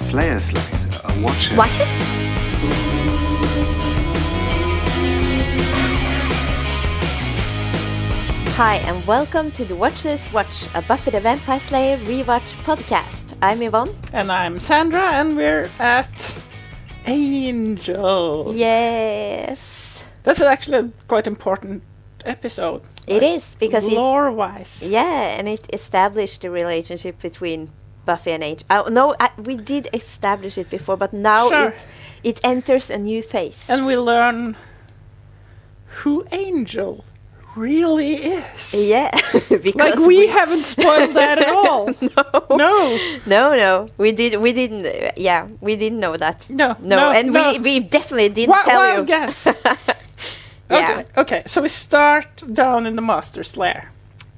Slayer slays, a watcher. Watches? Hi, and welcome to the Watchers Watch, a Buffy the Vampire Slayer rewatch podcast. I'm Yvonne. And I'm Sandra, and we're at Angel. Yes. This is actually a quite important episode. It is, because lore-wise. Yeah, and it established the relationship between Buffy and Angel. We did establish it before, but now it enters a new phase. And we learn who Angel really is. Yeah. Because we haven't spoiled that at all. No. We didn't know that. No. We definitely didn't tell you. Wild guess. Yeah. Okay, so we start down in the Master's lair.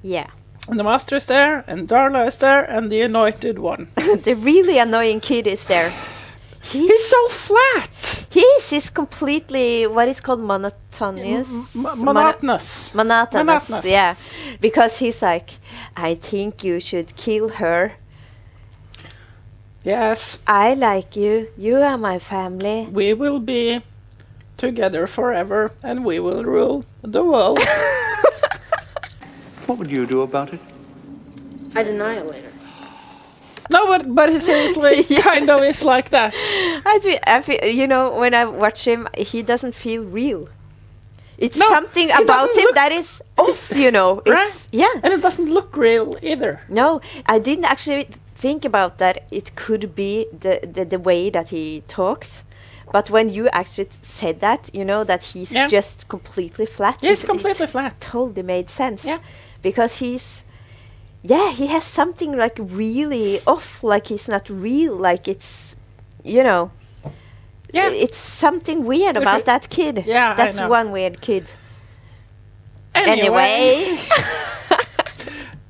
Yeah. And the Master is there, and Darla is there, and the Anointed One. The really annoying kid is there. He's so flat. He's completely what is called monotonous. Monotonous. Monotonous. Yeah, because he's like, I think you should kill her. Yes. I like you. You are my family. We will be together forever, and we will rule the world. What would you do about it? I'd annihilate her. No, but he seriously kind of is like that. I feel, when I watch him, he doesn't feel real. It's something about him that is off, It's, right? Yeah. And it doesn't look real either. No, I didn't actually think about that. It could be the way that he talks. But when you actually said that, that he's just completely flat. He's completely flat. Totally made sense. Yeah. Because he has something like really off, like he's not real, like it's, it's something weird about that kid. Yeah, that's I know. one weird kid. Anyway.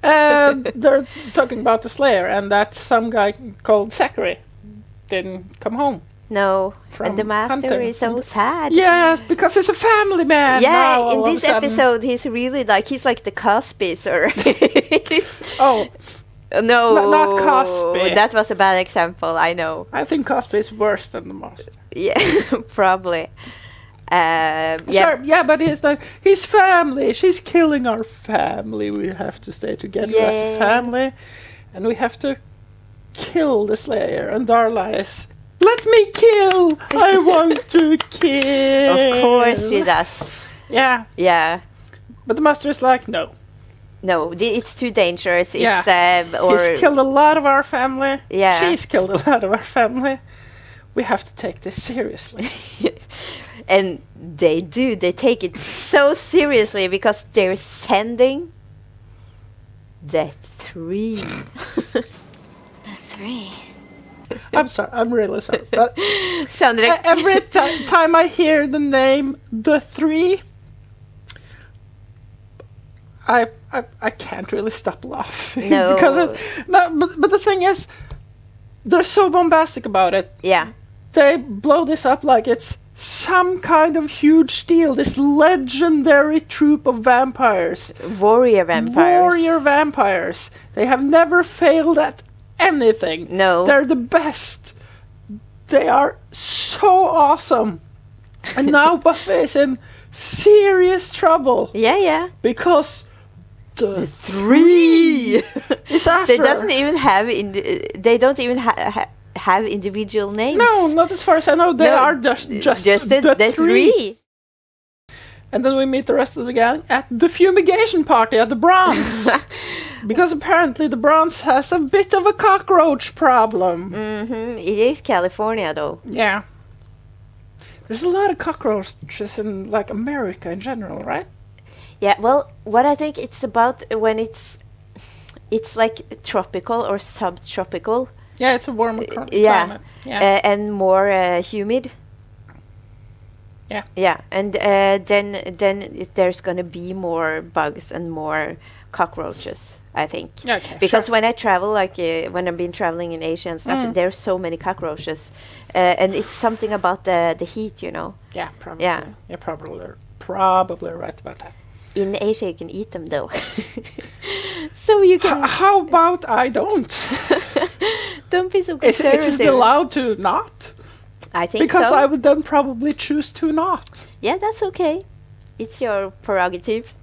They're talking about the Slayer, and that some guy called Zachary didn't come home. No, and the Master hunting. is so sad. Yes, because he's a family man. Yeah, now, in this episode, he's really he's like the Cosbys, or... No, not Cosby. That was a bad example, I know. I think Cosby is worse than the Master. Yeah, probably. Sure, but his family. She's killing our family. We have to stay together as a family, and we have to kill the Slayer. And Darla is, let me kill. I want to kill. Of course she does. Yeah. Yeah. But the Master is like, no. No, it's too dangerous. Yeah. It's, he's killed a lot of our family. Yeah. She's killed a lot of our family. We have to take this seriously. And they do. They take it so seriously because they're sending the 3. The 3? I'm sorry. I'm really sorry. But Sandra, every time I hear the name the 3, I can't really stop laughing. No. But the thing is, they're so bombastic about it. Yeah. They blow this up like it's some kind of huge deal. This legendary troop of vampires. Warrior vampires. They have never failed at anything. No. They're the best. They are so awesome. And now Buffy is in serious trouble. Yeah. Because the 3 is after. They don't even have individual names. No, not as far as I know. They are just the 3. And then we meet the rest of the gang at the fumigation party at the Bronze. Because apparently the Bronze has a bit of a cockroach problem. Mm-hmm. It is California, though. Yeah. There's a lot of cockroaches in America in general, right? Yeah, well, what I think it's about when it's like tropical or subtropical. Yeah, it's a warmer climate. Yeah. And more humid. Yeah. Yeah, and then there's gonna be more bugs and more cockroaches, I think. Okay. Because when I travel, when I've been traveling in Asia and stuff, there's so many cockroaches, and it's something about the heat, Yeah, probably. Yeah. You're probably right about that. In Asia, you can eat them though. So you can How about I don't? don't be so Is conservative. it allowed to not? I think Because so. I would then probably choose to not. Yeah, that's okay. It's your prerogative.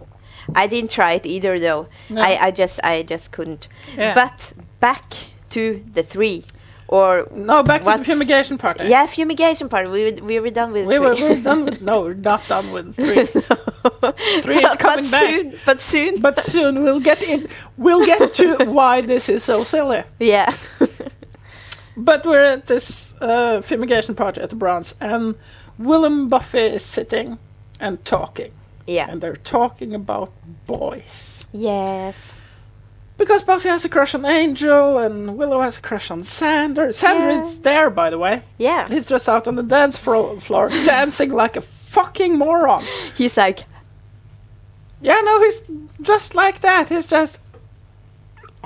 I didn't try it either, though. No. I just couldn't. Yeah. But back to the 3, or No, back to the what's- fumigation party. yeah, fumigation part. We were done with We 3. we're done with. No, we're not done with 3. 3 is coming back. Soon. But soon we'll get in. We'll get to why this is so silly. Yeah. But we're at this fumigation party at the Bronze, and Will and Buffy is sitting and talking, Yeah. and they're talking about boys. Yes. Because Buffy has a crush on Angel, and Willow has a crush on Sander. Sander Yeah. is there, by the way. Yeah. He's just out on the dance floor dancing like a fucking moron. He's like, Yeah, no, he's just like that. He's just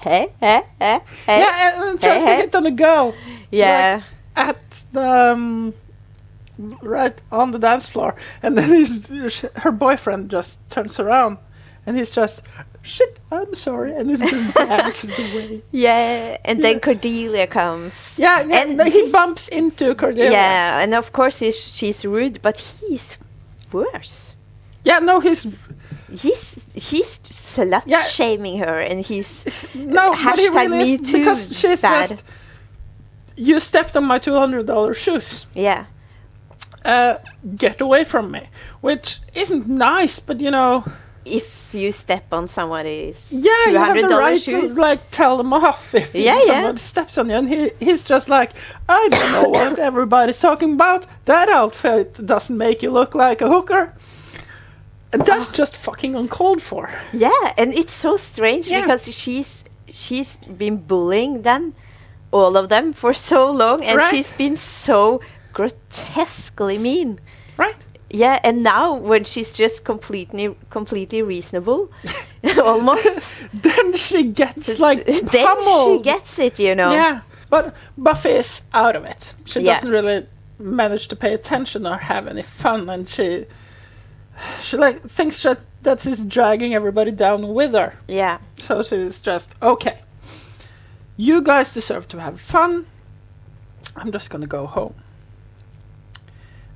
hey. yeah, and just hey. a hit on a girl. Yeah. At the right on the dance floor, and then her boyfriend just turns around, and he's just shit. I'm sorry, and he just dances away. Yeah. And then Cordelia comes. Yeah, And and he he's- bumps into Cordelia. Yeah. And of course she's rude, but he's worse. Yeah, no, he's He's slut Yeah. shaming her, and he's no, but he hashtag really me is, too because she's bad. just. You stepped on my $200 shoes. Yeah. Get away from me, which isn't nice, but you know. If you step on somebody's Yeah, you have the $200 right shoes. to like tell them off if Yeah, someone steps on you, and he's just like, I don't know what everybody's talking about. That outfit doesn't make you look like a hooker, and that's just fucking uncalled for. Yeah, and it's so strange Yeah. because she's been bullying them, all of them, for so long, and Right. she's been so grotesquely mean. Right? Yeah, and now when she's just completely reasonable, almost, Then she gets like then pummeled. she gets it, you know. Yeah, but Buffy is out of it. She Yeah. doesn't really manage to pay attention or have any fun, and she like thinks that she's dragging everybody down with her. Yeah. So she's just, okay, you guys deserve to have fun. I'm just gonna go home.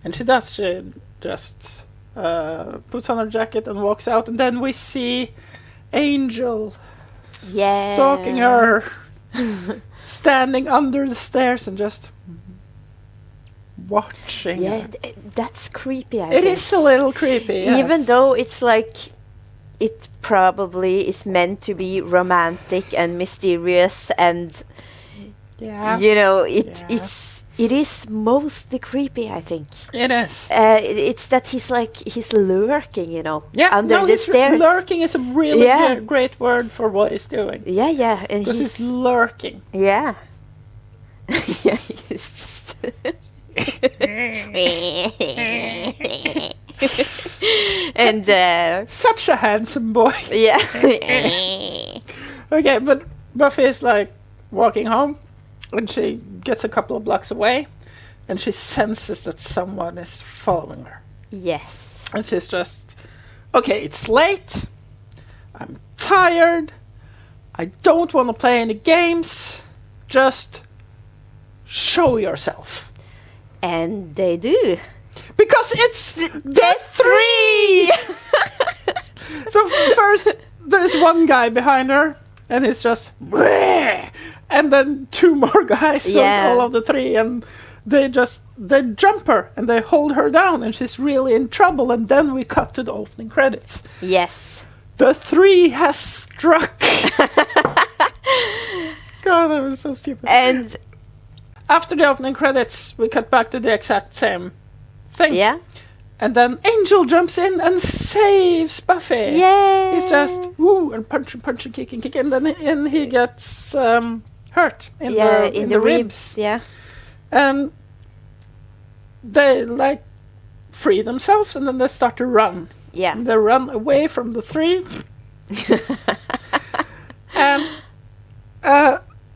And she does. She just puts on her jacket and walks out, and then we see Angel Yeah. stalking her, standing under the stairs and just watching Yeah, her. that's creepy. I It think. is a little creepy, Even yes. though it's like it probably is meant to be romantic and mysterious, and Yeah, you know Yeah. it is mostly creepy, I think. it is. It's that he's lurking, you know, Yeah, under no, the he's stairs. lurking is a really Yeah. great word for what he's doing. Yeah, and Because he's he's lurking. yeah. Yeah, he's and Such a handsome boy. yeah. Okay, but Buffy is like walking home, and she gets a couple of blocks away, and she senses that someone is following her. Yes. And she's just, okay, it's late. I'm tired. I don't want to play any games. Just show yourself. And they do. Because it's the 3! So first, there's one guy behind her, and it's just, "Bleh!" And then 2 more guys, so it's Yeah. all of the 3, and they jump her, and they hold her down, and she's really in trouble, and then we cut to the opening credits. Yes. The 3 has struck! God, that was so stupid. And After the opening credits, we cut back to the exact same thing. yeah. And then Angel jumps in and saves Buffy. Yeah. He's just woo and punch, kicking, and then he gets hurt in the ribs. Yeah. And they like free themselves, and then they start to run. Yeah. They run away from the 3. And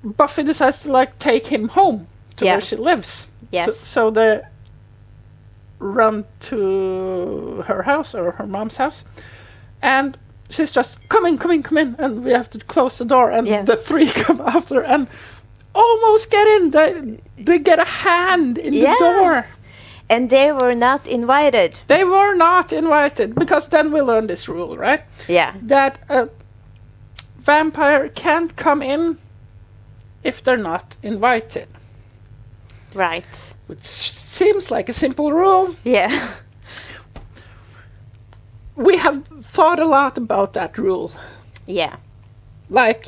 Buffy decides to like take him home to Yeah. where she lives. Yes. So they run to her house or her mom's house, and she's just, come in, and we have to close the door, and Yeah. the three come after and almost get in. They get a hand in Yeah. the door. And they were not invited. They were not invited, because then we learn this rule, right? Yeah. That a vampire can't come in if they're not invited. Right. Which seems like a simple rule. Yeah. We have thought a lot about that rule. Yeah. Like,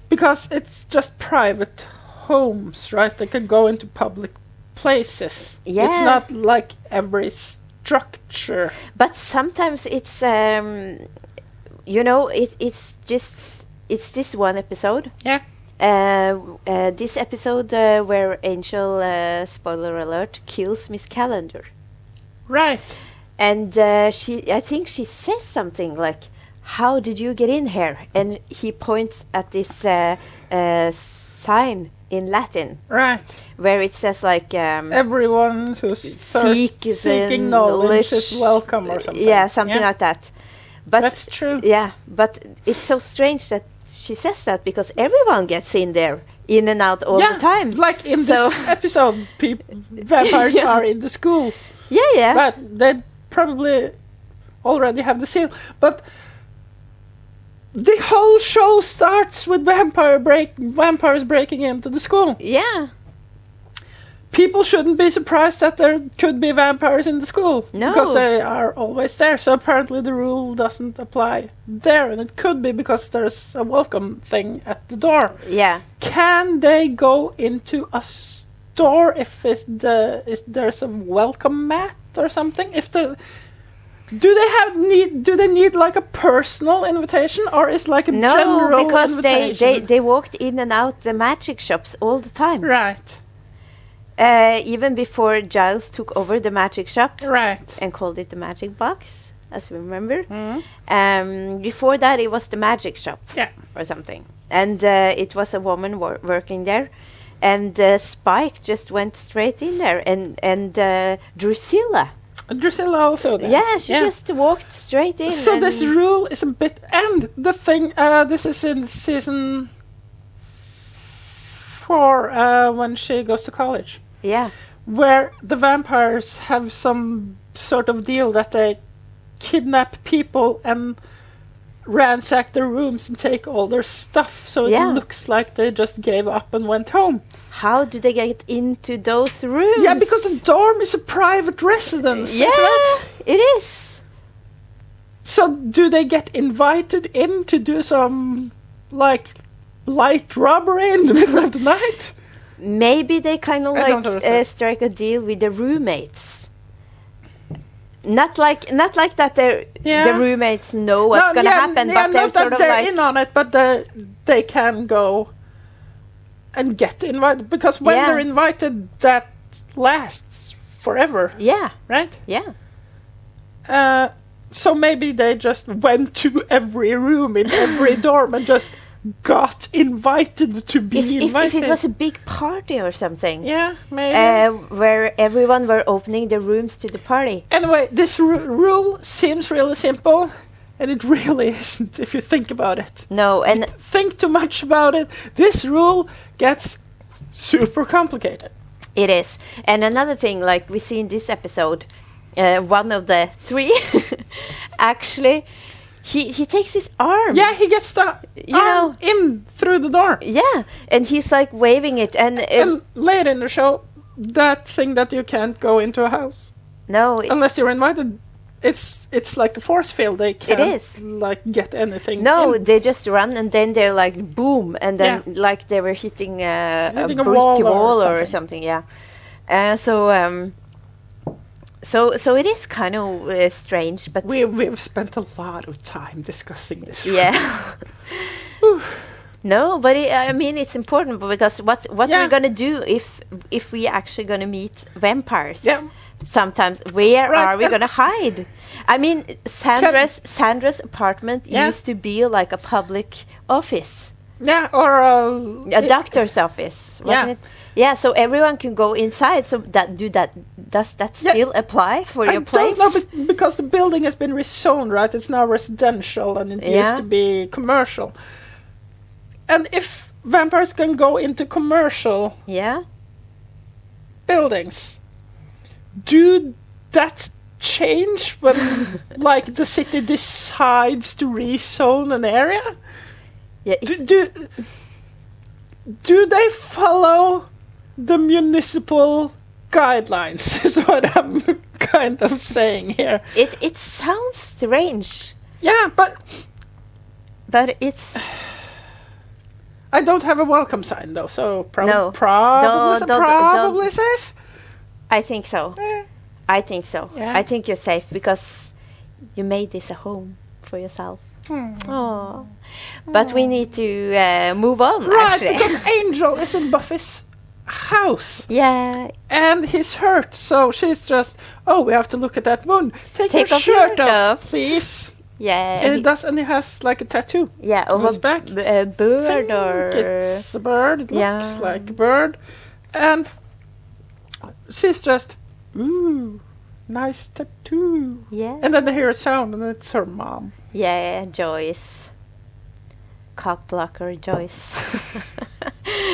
because it's just private homes, right? They can go into public places. Yeah. It's not like every structure. But sometimes it's it's this one episode. Yeah. This episode where Angel, spoiler alert, kills Miss Calendar. Right. And I think she says something like, "How did you get in here?" And he points at this sign in Latin, Right. where it says like, Everyone who's seeking knowledge is welcome, or something. Yeah, something like that. But That's true. Yeah, but it's so strange that she says that, because everyone gets in there, in and out all the time. Like in So- this episode, vampires Yeah. are in the school. Yeah. But they probably already have the seal. But the whole show starts with vampires breaking into the school. Yeah. People shouldn't be surprised that there could be vampires in the school. No. Because they are always there. So apparently the rule doesn't apply there. And it could be because there's a welcome thing at the door. Yeah. Can they go into a store if there's a welcome mat or something? Do they need like a personal invitation, or is like a general No, because invitation? they walked in and out the magic shops all the time. Right. Even before Giles took over the magic shop Right. and called it the magic box, as we remember. Mm. Before that, it was the magic shop. Yeah. Or something. And it was a woman working there. And Spike just went straight in there. And Drusilla. Drusilla also there. Yeah, she just walked straight in. So and this rule is a bit... And the thing... this is in season 4, when she goes to college. Yeah. Where the vampires have some sort of deal that they kidnap people and ransack their rooms and take all their stuff, so it looks like they just gave up and went home. How do they get into those rooms? Yeah, because the dorm is a private residence, isn't it? It is. So do they get invited in to do some, like, light robbery in the middle of the night? Maybe they kind of I don't like understand. strike a deal with the roommates. Not like that the roommates know what's gonna happen, but they're not sort that of they're like in on it, but they can go and get invited, because when Yeah. they're invited, that lasts forever, yeah, right? yeah. So maybe they just went to every room in every dorm and just got invited to be If invited. it was a big party or something, Yeah, maybe. where everyone were opening their rooms to the party. Anyway, this rule seems really simple, and it really isn't if you think about it. No, and Think too much about it. This rule gets super complicated. it is. And another thing, like we see in this episode, one of the three actually. He takes his arm. Yeah, he gets the arm in through the door. Yeah, and he's like waving it, and later in the show, that thing that you can't go into a house no, unless you're invited. It's like a force field. They can't is. like get anything. no, in. they just run, and then they're like boom, and then like they were hitting a Hitting a brick wall or wall or something. something. Yeah, so it is kind of strange, but We've spent a lot of time discussing this. yeah. No, but I mean it's important because what Yeah. we're gonna do if we actually gonna meet vampires? Yeah. Sometimes where Right, are we and- gonna hide? I mean Sandra's apartment Yeah. used to be like a public office. Yeah, or a doctor's office, wasn't it? Yeah, so everyone can go inside. So does that still apply for your place? I don't know, because the building has been rezoned, right? It's now residential, and it used to be commercial. And if vampires can go into commercial buildings, do that change when like the city decides to rezone an area? Yeah, do they follow the municipal guidelines is what I'm kind of saying here. It sounds strange. Yeah, but it's... I don't have a welcome sign though, so No. probably safe. I think so. I think so. Yeah. I think you're safe because you made this a home for yourself. Oh, but we need to move on. Right, actually. because Angel is in Buffy's house. Yeah. And he's hurt, so she's just, we have to look at that wound. Take your off your shirt off, please. Yeah. And he has like a tattoo. Yeah, on of his back. a bird or... It's a bird. It looks like a bird. And she's just, ooh, nice tattoo. Yeah. And then they hear a sound, and it's her mom. Yeah, Joyce. Cock blocker Joyce.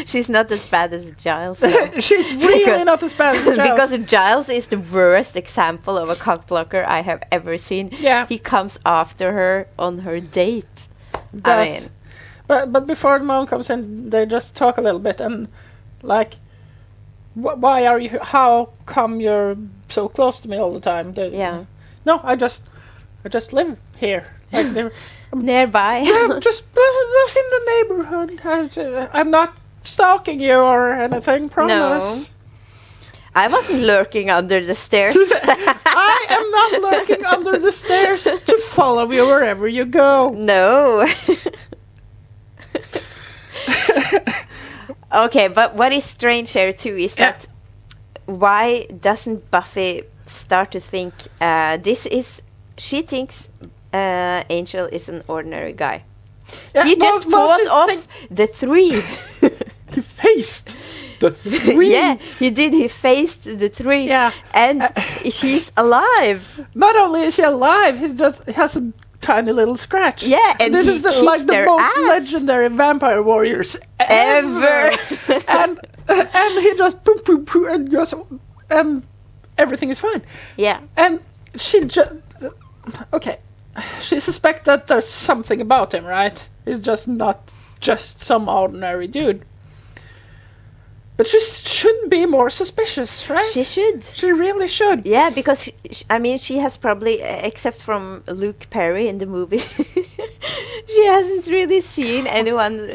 She's not as bad as Giles. No. She's really not as bad as Giles. Because Giles is the worst example of a cock blocker I have ever seen. Yeah. He comes after her on her date. I mean, but before the mom comes in, they just talk a little bit and like, why are you? How come you're so close to me all the time? No, I just live here. Like nearby. Yeah, just lives in the neighborhood. I'm not stalking you or anything. Promise. No. I wasn't lurking under the stairs. I am not lurking under the stairs to follow you wherever you go. No. Okay, but what is strange here too is that why doesn't Buffy start to think she thinks Angel is an ordinary guy. He just fought off the three. He faced the three. Yeah, he did. He faced the three. Yeah. And he's alive. Not only is he alive, he just has a tiny little scratch. Yeah, and this is the most ass. legendary vampire warriors ever. and he just boom, boom, boom, and goes, and everything is fine. Yeah. And she just she suspects that there's something about him, right? He's just not just some ordinary dude. But she should be more suspicious, right? She should. She really should. Yeah, because she has probably, except from Luke Perry in the movie, she hasn't really seen anyone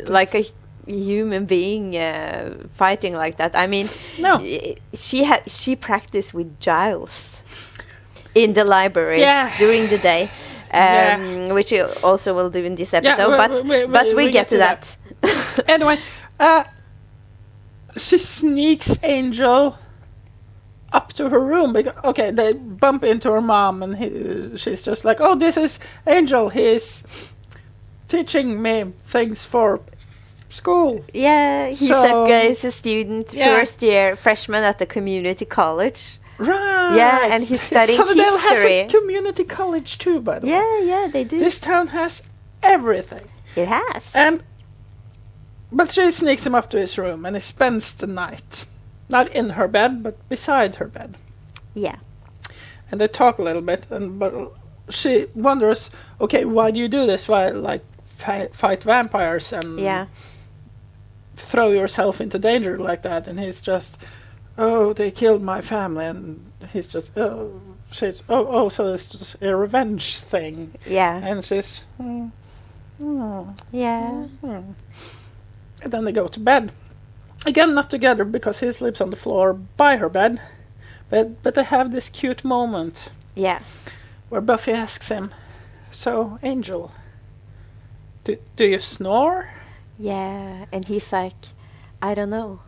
like a human being fighting like that. I mean, no. She practiced with Giles in the library during the day, which you also will do in this episode. But we get to that. Anyway. She sneaks Angel up to her room. Because, they bump into her mom, and she's just like, "Oh, this is Angel. He's teaching me things for school." Yeah, he's a student, first year freshman at the community college. Right. Yeah, and he's studying Sunnydale history. has a community college too, by the way. Yeah, they do. This town has everything. It has. But she sneaks him up to his room, and he spends the night. Not in her bed, but beside her bed. Yeah. And they talk a little bit, but she wonders, okay, why do you do this? Why, like, fight vampires and throw yourself into danger like that? And he's just, they killed my family. And he's just, so it's just a revenge thing. Yeah. And she's, yeah. And then they go to bed. Again, not together, because he sleeps on the floor by her bed. But they have this cute moment. Yeah. Where Buffy asks him, "So, Angel, do you snore?" Yeah, and he's like, "I don't know.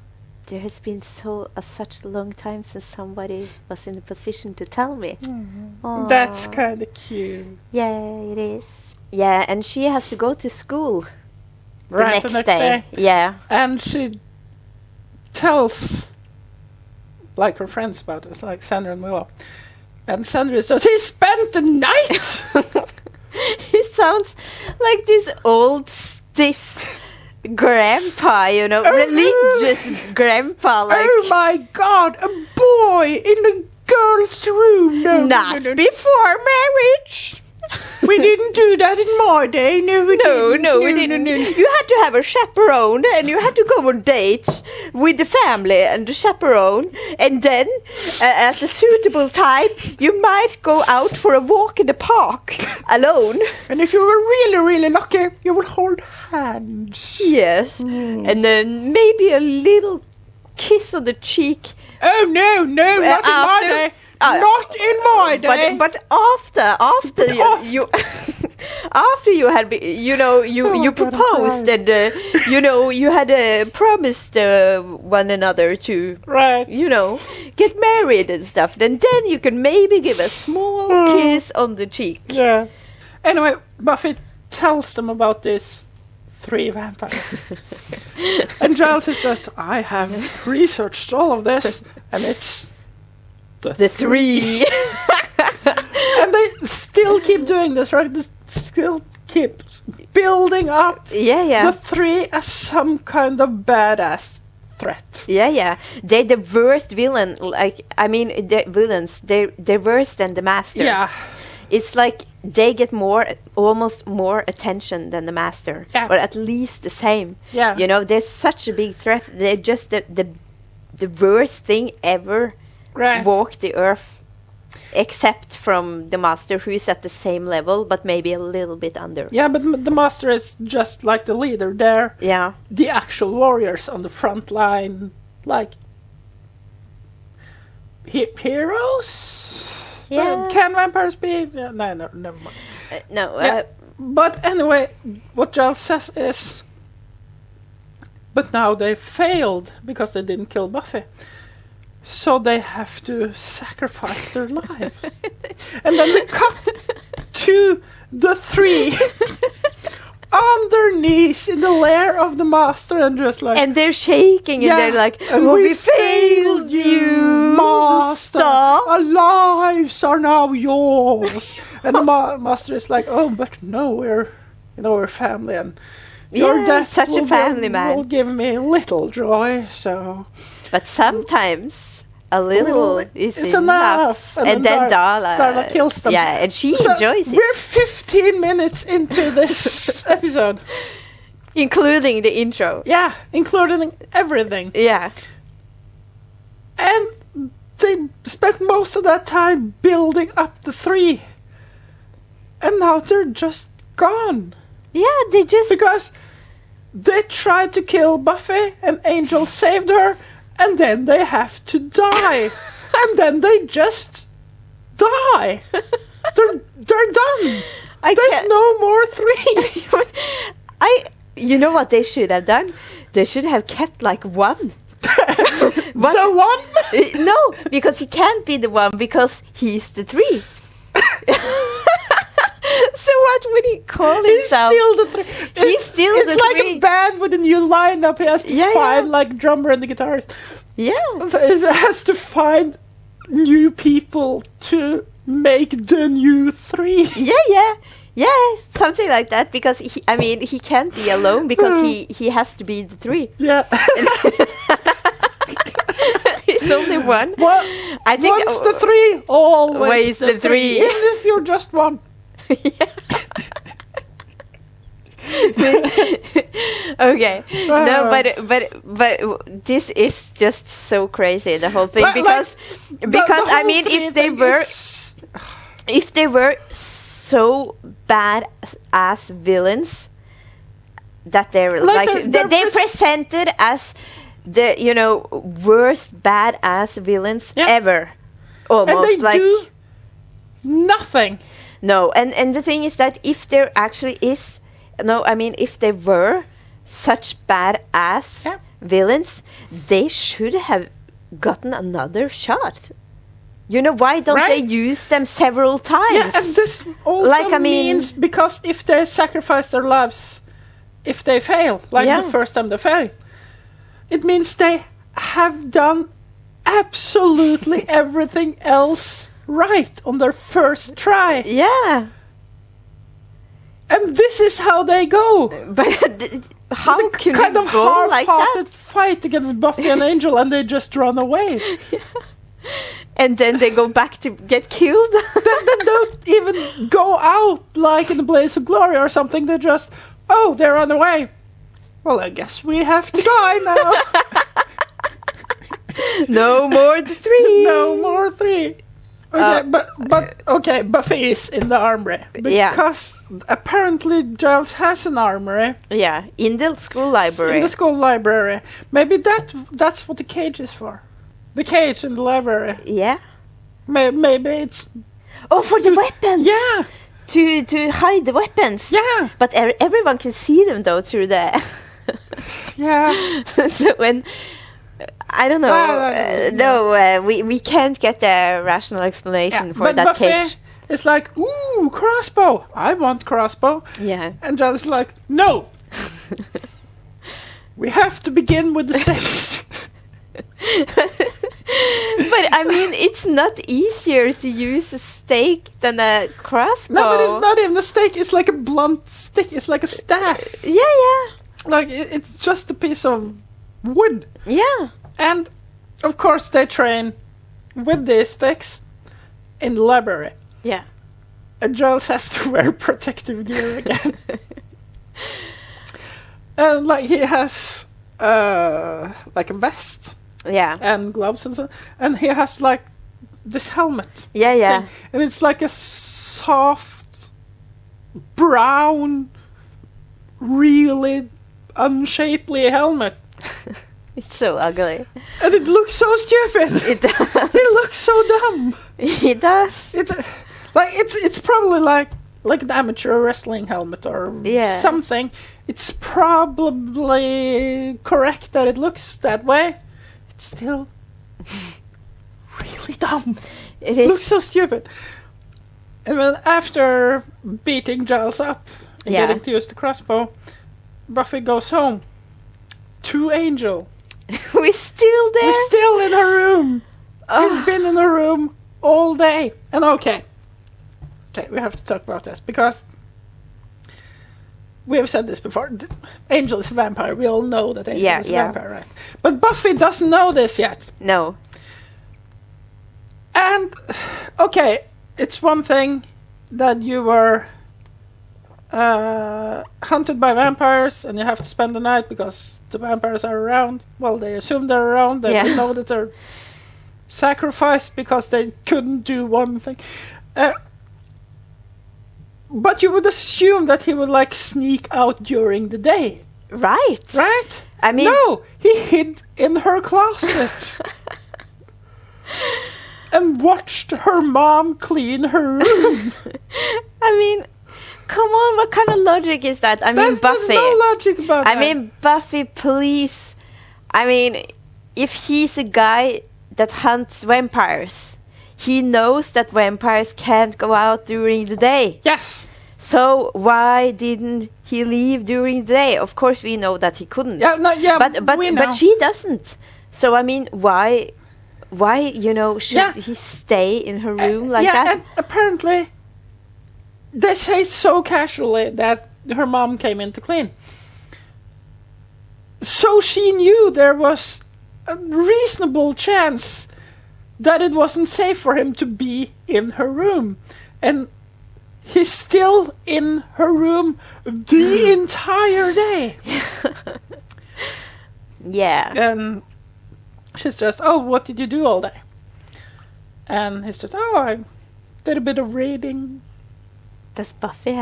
There has been such a long time since somebody was in a position to tell me." Mm-hmm. That's kind of cute. Yeah, it is. Yeah, and she has to go to school Right, the next day. Yeah. And she tells, like, her friends about it. It's like Sandra and Willow. And Sandra says, he spent the night! He sounds like this old, stiff grandpa, you know, religious grandpa. Like, Oh my god, a boy in the girls' room! No, not no, no, before marriage. we didn't do that in my day. No, we didn't. No, we didn't. No. You had to have a chaperone, and you had to go on dates with the family and the chaperone, and then at a suitable time, you might go out for a walk in the park alone. And if you were really, really lucky, you would hold hands. Yes, and then maybe a little kiss on the cheek. Oh no, not in my day. Not in my day. But after you after you had you proposed and you had promised one another to right. Get married and stuff, then you can maybe give a small kiss on the cheek. Yeah. Anyway, Buffy tells them about this 3 vampires. And Giles is just, I have researched all of this, and it's the 3. And they still keep doing this, right? They still keep building up Yeah. the 3 as some kind of badass threat. Yeah. They're the worst villain. Like, I mean, the villains. They're worse than the Master. Yeah. It's like they get almost more attention than the Master, or at least the same. Yeah. They're such a big threat. They're just the worst thing ever Right. walk the earth, except from the Master, who's at the same level, but maybe a little bit under. Yeah, but the Master is just like the leader there. Yeah. The actual warriors on the front line, like heroes. Yeah. Can vampires be? Yeah, no, never mind. No. Yeah. But anyway, what Giles says is, but now they failed because they didn't kill Buffy. So they have to sacrifice their lives. And then we cut to the 3 on their knees in the lair of the Master and just like... And they're shaking and they're like, and we failed you, Master. Stop. Our lives are now yours. And the Master is like, oh, but no, we're family, and your death such a family man. will give me little joy, so... But sometimes a little is enough. And then Darla kills them. Yeah, and she So enjoys it. We're 15 minutes into this episode. Including the intro. Yeah, including everything. Yeah. And they spent most of that time building up the 3. And now they're just gone. Yeah, they just... Because they tried to kill Buffy and Angel saved her, and then they have to die. And then they just die. They're done. There's no more 3. You know what they should have done? They should have kept like 1. The 1? No, because he can't be the 1 because he's the 3. So what would he call himself? He's still the 3. He's still the 3. It's like a band with a new lineup. He has to find like drummer and the guitarist. Yeah. So he has to find new people to make the new 3. Yeah, something like that. Because he can't be alone because he has to be the 3. Yeah. It's only 1. Well, I think once the 3, always the 3. Even if you're just 1. Okay. No, but this is just so crazy, the whole thing, But, because the I whole mean, thing if they were so bad-ass villains that they're Like they're presented as the worst badass villains ever, almost, and they do nothing. No, and the thing is that if there actually is if they were such badass villains, they should have gotten another shot. Why don't they use them several times? Yeah, and this also means because if they sacrifice their lives if they fail, like Yeah. the first time they fail. It means they have done absolutely everything else right on their first try. Yeah. And this is how they go. But how The can kind you of go like that? half-hearted fight against Buffy and Angel, and they just run away. And then they go back to get killed? They don't even go out like in the blaze of glory or something. They just, they run away. Well, I guess we have to die now. No more the 3. No more 3. Okay, but okay, Buffy is in the armory Yeah. because apparently Giles has an armory Yeah, in the school library. in the school library. Maybe that's what the cage is for. The cage in the library. Yeah. Maybe it's Oh, for the weapons! yeah, To hide the weapons. yeah, But everyone can see them though through the... yeah. So when... I don't know. No. We can't get a rational explanation Yeah, for but that Buffy cage. is like, ooh, crossbow. I want crossbow. Yeah. And Giles is like, no. We have to begin with the stakes. But I mean, it's not easier to use a stake than a crossbow. No, but it's not even a stake. It's like a blunt stick. It's like a staff. Yeah, Like, it's just a piece of wood. yeah. And, of course, they train with these sticks in the library. Yeah. And Giles has to wear protective gear again. And, like, he has, like, a vest Yeah. and gloves and so. And he has, like, this helmet. Yeah, yeah. thing. And it's like a soft, brown, really unshapely helmet. It's so ugly. And it looks so stupid. It does. It looks so dumb. It does. It's like it's probably like an amateur wrestling helmet or Yeah. something. It's probably correct that it looks that way. It's still really dumb. It It is. looks so stupid. And then after beating Giles up and Yeah. getting to use the crossbow, Buffy goes home to Angel. We're still there. He's still in her room. Oh. He's been in her room all day. And okay, we have to talk about this because we have said this before. Angel is a vampire. We all know that Angel is a vampire, right? But Buffy doesn't know this yet. No. And okay, it's one thing that you were hunted by vampires and you have to spend the night because the vampires are around. Well, they assume they're around. They Yeah. know that they're sacrificed because they couldn't do one thing. But you would assume that he would like sneak out during the day, Right. right? I mean, No, he hid in her closet and watched her mom clean her room. I mean, come on, what kind of logic is that? I mean, There's Buffy. no logic about I that. mean, Buffy, please. I mean, if he's a guy that hunts vampires, he knows that vampires can't go out during the day. yes. So why didn't he leave during the day? Of course, we know that he couldn't. Yeah, no, yeah, we know. but she doesn't. So I mean, why should Yeah. he stay in her room like yeah, that? and apparently they say so casually that her mom came in to clean. So she knew there was a reasonable chance that it wasn't safe for him to be in her room. And he's still in her room the entire day. Yeah. And she's just, oh, what did you do all day? And he's just, oh, I did a bit of reading. Does Buffy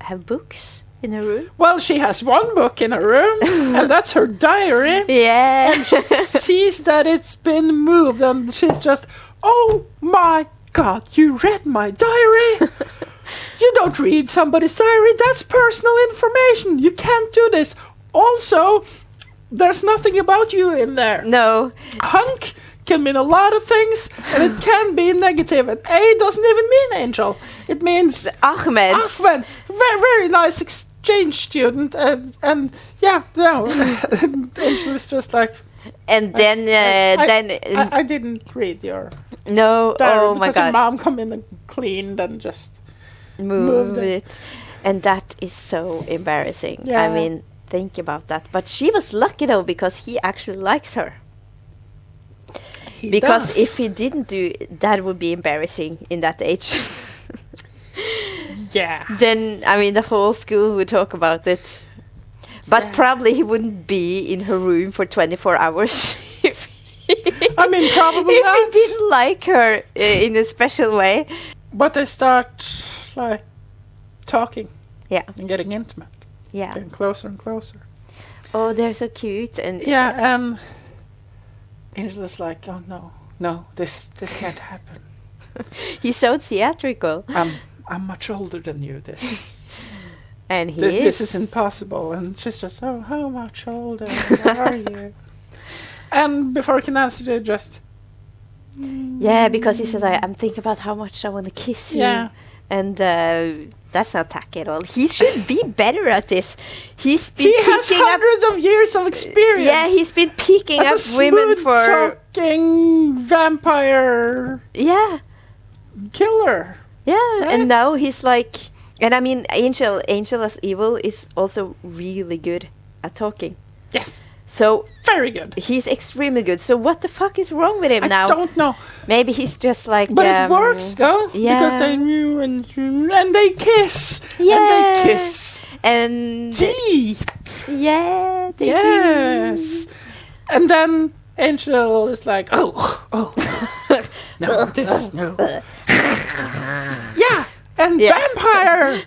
have books in her room? Well, she has one book in her room, and that's her diary. Yeah. And she sees that it's been moved, and she's just, oh my God, you read my diary? You don't read somebody's diary, that's personal information. You can't do this. Also, there's nothing about you in there. No. Hunk can mean a lot of things, and it can be negative. And A doesn't even mean angel. It means Ahmed. Ahmed. Very, very nice exchange student, and yeah, no, Angel is just like, And then I didn't read your no, diary oh my because your god, mom come in and cleaned and just moved moved it. And that is so embarrassing. I Yeah. mean, think about that. But she was lucky though, because he actually likes her. he Because does. if he didn't do, that would be embarrassing in that age. Yeah. Then I mean, the whole school would talk about it. But Yeah. probably he wouldn't be in her room for 24 hours if I mean, probably if not. he didn't like her in a special way. But they start like talking Yeah, and getting intimate, yeah. getting closer and closer. Oh, they're so cute. And Yeah, and Angel is like, oh no, this can't happen. he's so theatrical. I'm much older than you. And he This is. is impossible. And she's just, oh, how much older are you? And before he can answer, they just, Yeah, because he says, I'm thinking about how much I want to kiss you. Yeah. And that's not tacky at all. He should be better at this. He's been he has picking up. hundreds of years of experience. Yeah, he's been picking as up a women for. talking vampire Yeah, killer. yeah. Right? And now he's like. And I mean, Angel as evil is also really good at talking. Yes, So very good. he's extremely good. So what the fuck is wrong with him I now? don't know, Maybe he's just like. but it works though yeah. because they knew and they kiss Yeah. and they kiss. And Deep. yeah, they Yes. And then Angel is like, oh, no, this, no. Yeah, and Yeah. vampire.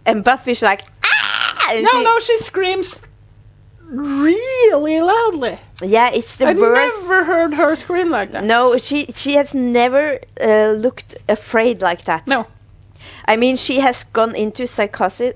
And Buffy's like, ah! And No, she screams really loudly. Yeah, it's the I worst. never heard her scream like that. No, she has never looked afraid like that. No. I mean, she has gone into psychosis.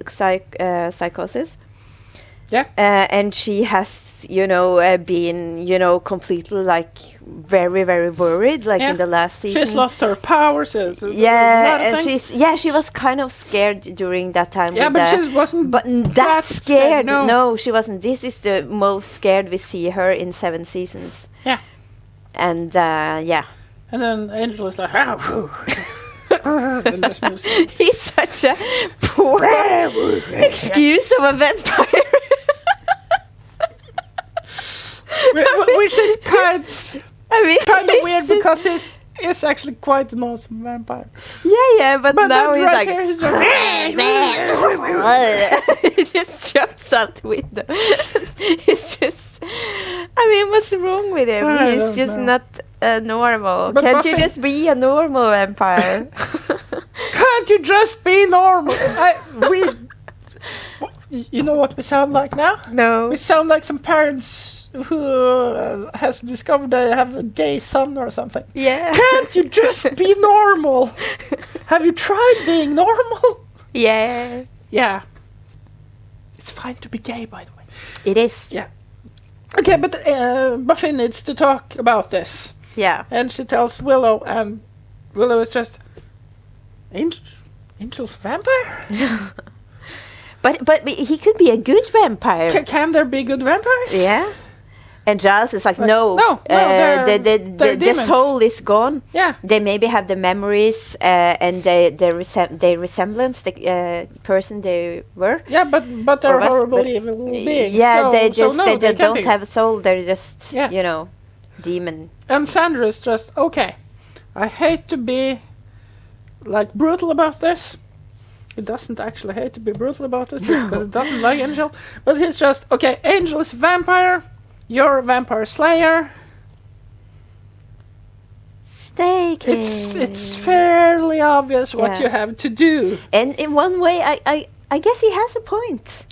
Yeah. And she has, been, completely like very, very worried, like Yeah. in the last season. She's lost her powers. Yeah, and she was kind of scared during that time. Yeah, with but the- she wasn't But that that scared. No. No, she wasn't. This is the most scared we see her in 7 seasons. Yeah. And yeah. And then Angel is like, oh, and just moves on. He's such a poor excuse of a vampire. Which is kind of it's weird just- because he's actually quite an awesome vampire. Yeah, but now then he's right like here he's just, he just jumps out the window. It's just, I mean, what's wrong with him? I He's don't just know. not normal. But Can't you Buffy- just be a normal vampire? can't you just be normal? You know what we sound like now? No. We sound like some parents who has discovered they have a gay son or something. Yeah. Can't you just be normal? Have you tried being normal? Yeah. Yeah. It's fine to be gay, by the way. It is. Yeah. Okay, but Buffy needs to talk about this. Yeah. And she tells Willow, and Willow is just... Angel's vampire? But he could be a good vampire. Can there be good vampires? Yeah. And Giles is like, no, they're the demons. soul is gone. Yeah. They maybe have the memories and they resemblance the person they were. Yeah, but they're Or was- horrible but- evil beings. Yeah, so, they just so no, they can't don't be. have a soul. They're just Yeah. demon. And Sandra is just, okay, I hate to be like brutal about this. It doesn't actually hate to be brutal about it because it doesn't like Angel. But it's just, okay, Angel is a vampire. You're a vampire slayer. Stay. It's fairly obvious what Yeah. you have to do. And in one way, I guess he has a point.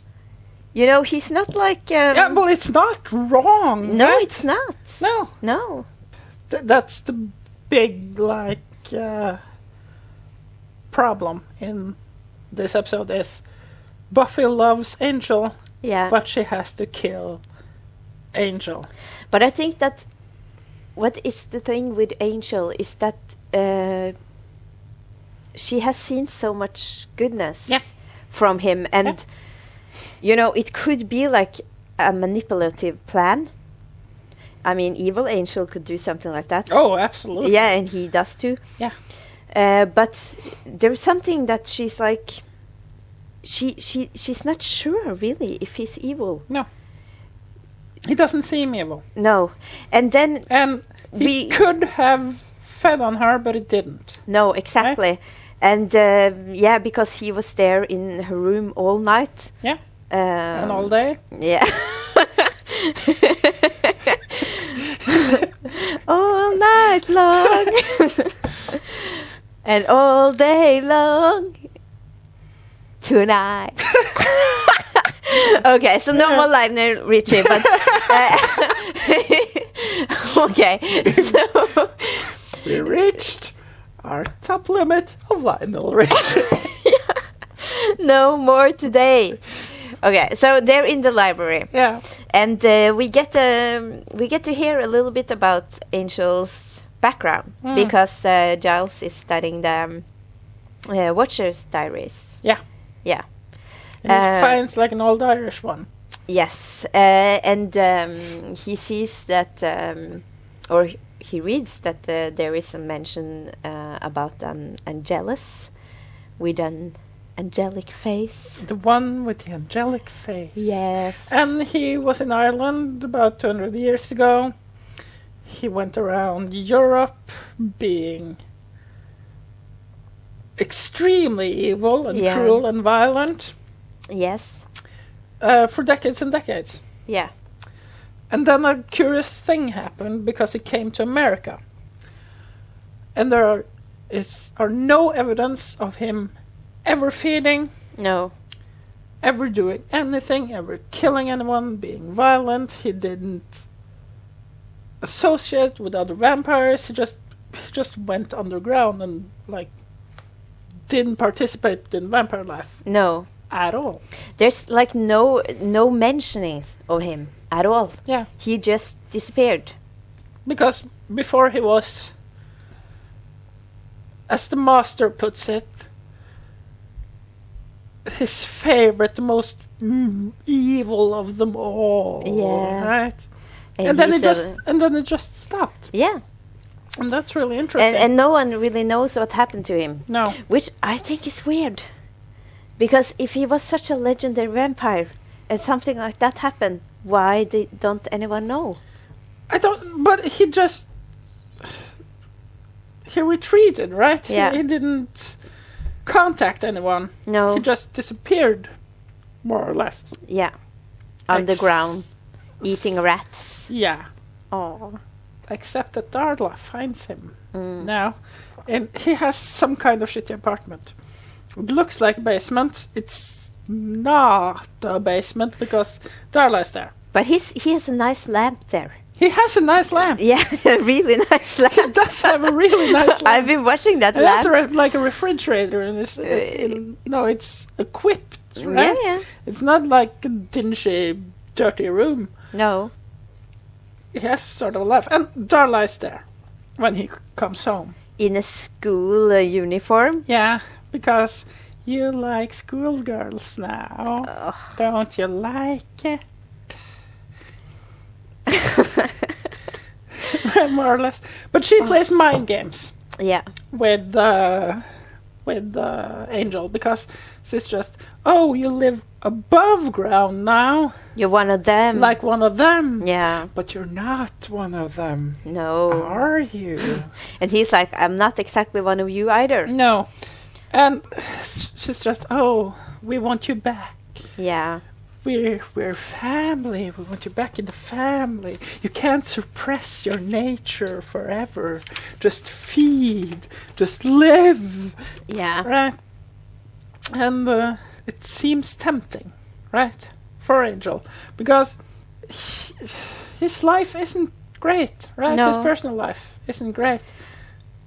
He's not like. Yeah, well, it's not wrong. No, right? it's not. No. No. That's the big, problem in this episode is Buffy loves Angel, Yeah. but she has to kill Angel. But I think that what is the thing with Angel is that she has seen so much goodness Yeah. from him. And, it could be like a manipulative plan. I mean, Evil Angel could do something like that. Oh, absolutely. Yeah, and he does too. Yeah. But there's something that she's like, she's not sure really if he's evil. No. He doesn't seem evil. No. And then And he could have fed on her, but it didn't. No, exactly. Right? And because he was there in her room all night. Yeah. And all day. Yeah. All night long. And all day long. Tonight. Okay, so no more Lionel Richie, but okay. So we reached our top limit of Lionel Richie. No more today. Okay, so they're in the library. Yeah. And we get to hear a little bit about Angel's background because Giles is studying the Watcher's diaries. Yeah. Yeah. And he finds like an old Irish one. Yes, and he sees that, or he reads that there is a mention about an Angelus with an angelic face. The one with the angelic face. Yes. And he was in Ireland about 200 years ago. He went around Europe being extremely evil and cruel and violent. Yes. For decades and decades. Yeah. And then a curious thing happened because he came to America. And there are no evidence of him ever feeding, No. ever doing anything, ever killing anyone, being violent. He didn't associate with other vampires. He just went underground and like didn't participate in vampire life No. at all. There's like no mentionings of him at all. Yeah, He just disappeared. because before he was, as the master puts it, his favorite, the most evil of them all. Yeah. Right. And then it just stopped. Yeah. And that's really interesting. And no one really knows what happened to him. No. Which I think is weird. Because if he was such a legendary vampire and something like that happened, why don't anyone know? I don't. But he retreated, right? Yeah. He didn't contact anyone. No. He just disappeared, more or less. Yeah. Underground, eating rats. Yeah. Oh. Except that Darla finds him now, and he has some kind of shitty apartment. It looks like a basement. It's not a basement because Darla is there. But he has a nice lamp there. He has a nice lamp. Yeah, a really nice He lamp. does have a really nice lamp. I've been watching that It has lamp. like a refrigerator in this. No, it's equipped. Right? Yeah. It's not like a dingy, dirty room. No. He has sort of a life, and Darla is there when he comes home. In a school uniform. Yeah, because you like schoolgirls now. Ugh. Don't you like it? More or less. But she plays mind games Yeah. with Angel because she's just, oh, you live above ground now, You're one of them. like one of them. Yeah. But you're not one of them, No. are you? And he's like, I'm not exactly one of you either. No. And she's just, oh, we want you back. Yeah. We're family. We want you back in the family. You can't suppress your nature forever. Just feed. Just live. Yeah. Right? And it seems tempting, right? For Angel. Because his life isn't great, right? No. His personal life isn't great.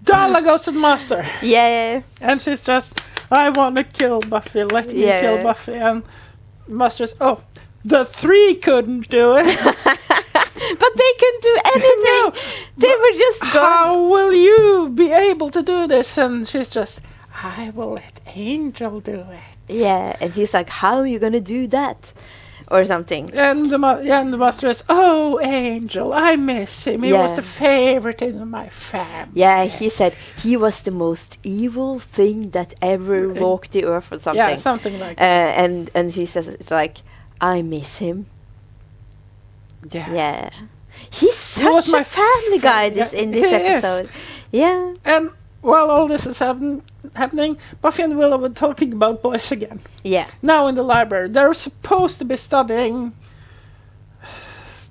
Darla goes to the master. Yeah. And she's just, I want to kill Buffy. Let me Yeah. kill Buffy. And Master's, oh, the three couldn't do it. But they couldn't do anything. No, They were just gone. how will you be able to do this? And she's just, I will let Angel do it. Yeah, and he's like, how are you gonna do that? Or something. And the master is, oh, Angel, I miss him. He was Yeah. the favorite in my family. Yeah, he said he was the most evil thing that ever walked the earth or something. Yeah, something like that. And he says it's like, I miss him. Yeah. Yeah. He's was such my a family guy yeah, in this he is. episode. Yeah. And while all this is happening, Buffy and Willow were talking about boys again. Yeah. Now in the library. They're supposed to be studying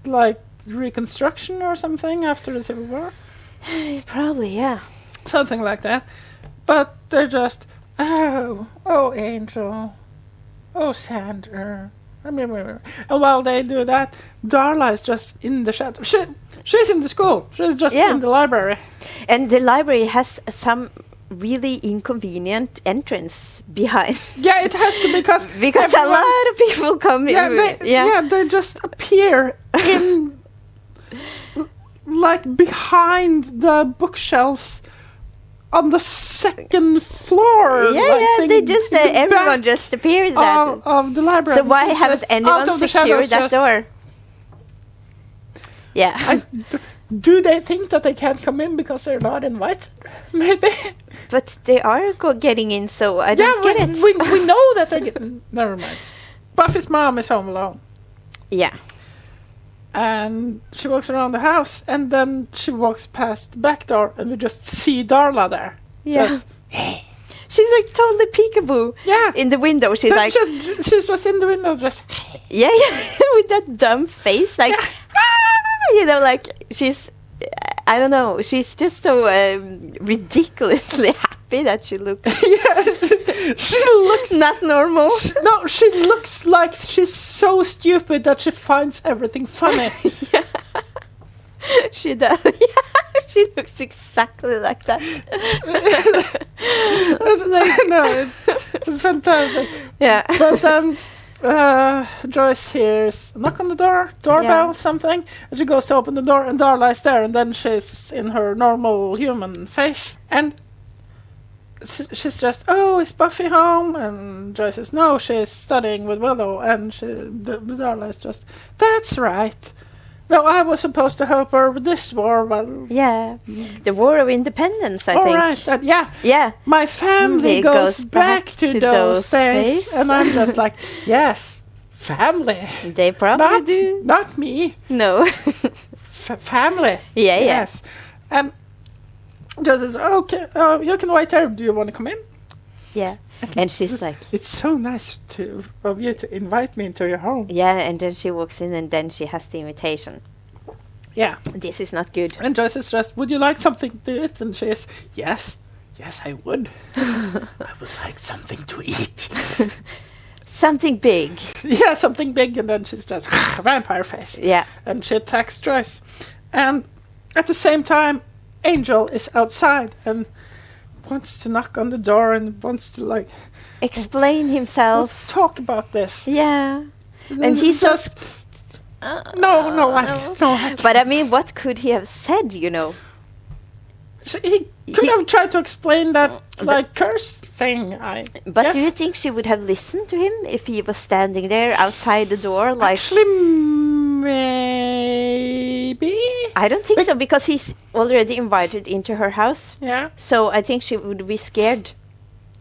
like reconstruction or something after the Civil War. Probably, yeah. Something like that. But they're just, oh, Angel. Oh, Sandra. And while they do that, Darla is just in the shadow. She's in the school. She's just Yeah. in the library. And the library has some really inconvenient entrance behind. Yeah, it has to because Because a everyone- lot of people come Yeah, in. they just appear in like behind the bookshelves on the second floor. Yeah, like, yeah, thing they just in the everyone back just appears that. of the library. So why It's haven't just out anyone of the secured shadows, that just- door? Yeah. Do they think that they can't come in because they're not invited? Maybe. But they are getting in, so I don't get it. we know that they're getting. Never mind. Buffy's mom is home alone. Yeah. And she walks around the house, and then she walks past the back door, and we just see Darla there. Yeah. Just- She's like totally peekaboo yeah. in the window. She's like, She's just in the window, just. yeah, with that dumb face, like, you know, like she's, I don't know, she's just so ridiculously happy that she looks Yeah, she looks. not normal. No, she looks like she's so stupid that she finds everything funny. Yeah. She does. Yeah, she looks exactly like that. It's fantastic. Yeah. But then Joyce hears a knock on the doorbell, Yeah. something, and she goes to open the door, and Darla is there, and then she's in her normal human face, and she's just, oh, is Buffy home? And Joyce says, no, she's studying with Willow, and Darla is just, that's right. No, I was supposed to help her with this war, well... Yeah. The War of Independence, I all think. right, yeah. Yeah. My family It goes back to those days. And I'm just like, yes, family. They probably do. Not me. No. Family. Yeah, yeah. Yes. And just says, okay, you can wait there. Do you want to come in? Yeah. And she's like, It's so nice of you to invite me into your home. yeah, and then she walks in and then she has the invitation. Yeah. This is not good. And Joyce is just, would you like something to eat? And she is, yes, I would. I would like something to eat. Something big. Yeah, something big. And then she's just, vampire face. Yeah. And she attacks Joyce. And at the same time, Angel is outside and wants to knock on the door and wants to like Explain himself. talk about this. Yeah. And he's just... no. But I mean, what could he have said, you know? He could He- have tried to explain that like curse thing. But guess. do you think she would have listened to him if he was standing there outside the door? Like, Actually, maybe. I don't think so, because he's already invited into her house. Yeah. So I think she would be scared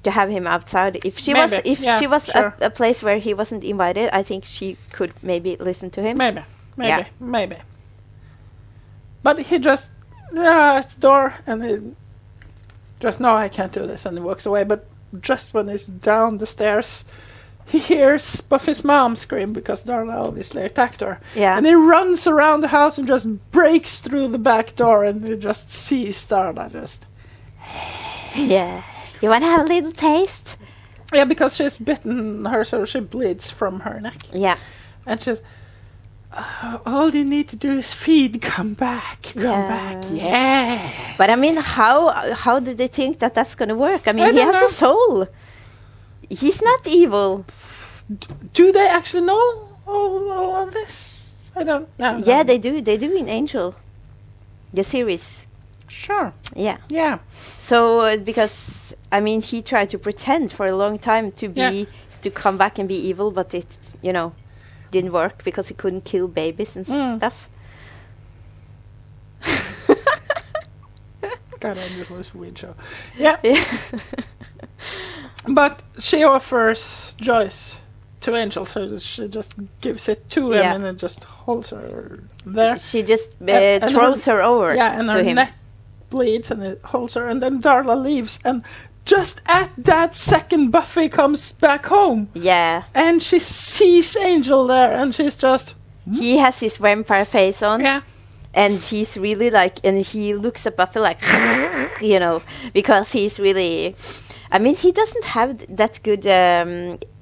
to have him outside. If she was, Maybe, if yeah, she was sure. a place where he wasn't invited, I think she could maybe listen to him. Maybe. Yeah. But he just at the door and he just no, I can't do this, and he walks away. But just when he's down the stairs, he hears Buffy's mom scream because Darla obviously attacked her. Yeah. And he runs around the house and just breaks through the back door, and he just sees Darla just. Yeah. You want to have a little taste? Yeah, because she's bitten her, so she bleeds from her neck. Yeah. And she's, all you need to do is feed, come back, yes. But I mean, how do they think that that's going to work? I mean, I he don't has know. a soul. He's not evil. Do they actually know all of this? I don't know. Yeah, they do. They do in Angel. The series. Sure. Yeah. Yeah. So because I mean, he tried to pretend for a long time to be to come back and be evil, but it, didn't work because he couldn't kill babies and stuff. God, Angel is a weird show. Yeah. But she offers Joyce to Angel, so she just gives it to him and then just holds her there. She just And throws her over and to her him. neck bleeds and it holds her, and then Darla leaves, and just at that second Buffy comes back home. Yeah. And she sees Angel there, and she's just... He has his vampire face on. Yeah. And he's really like, and he looks at Buffy like, because he's really, I mean, he doesn't have that good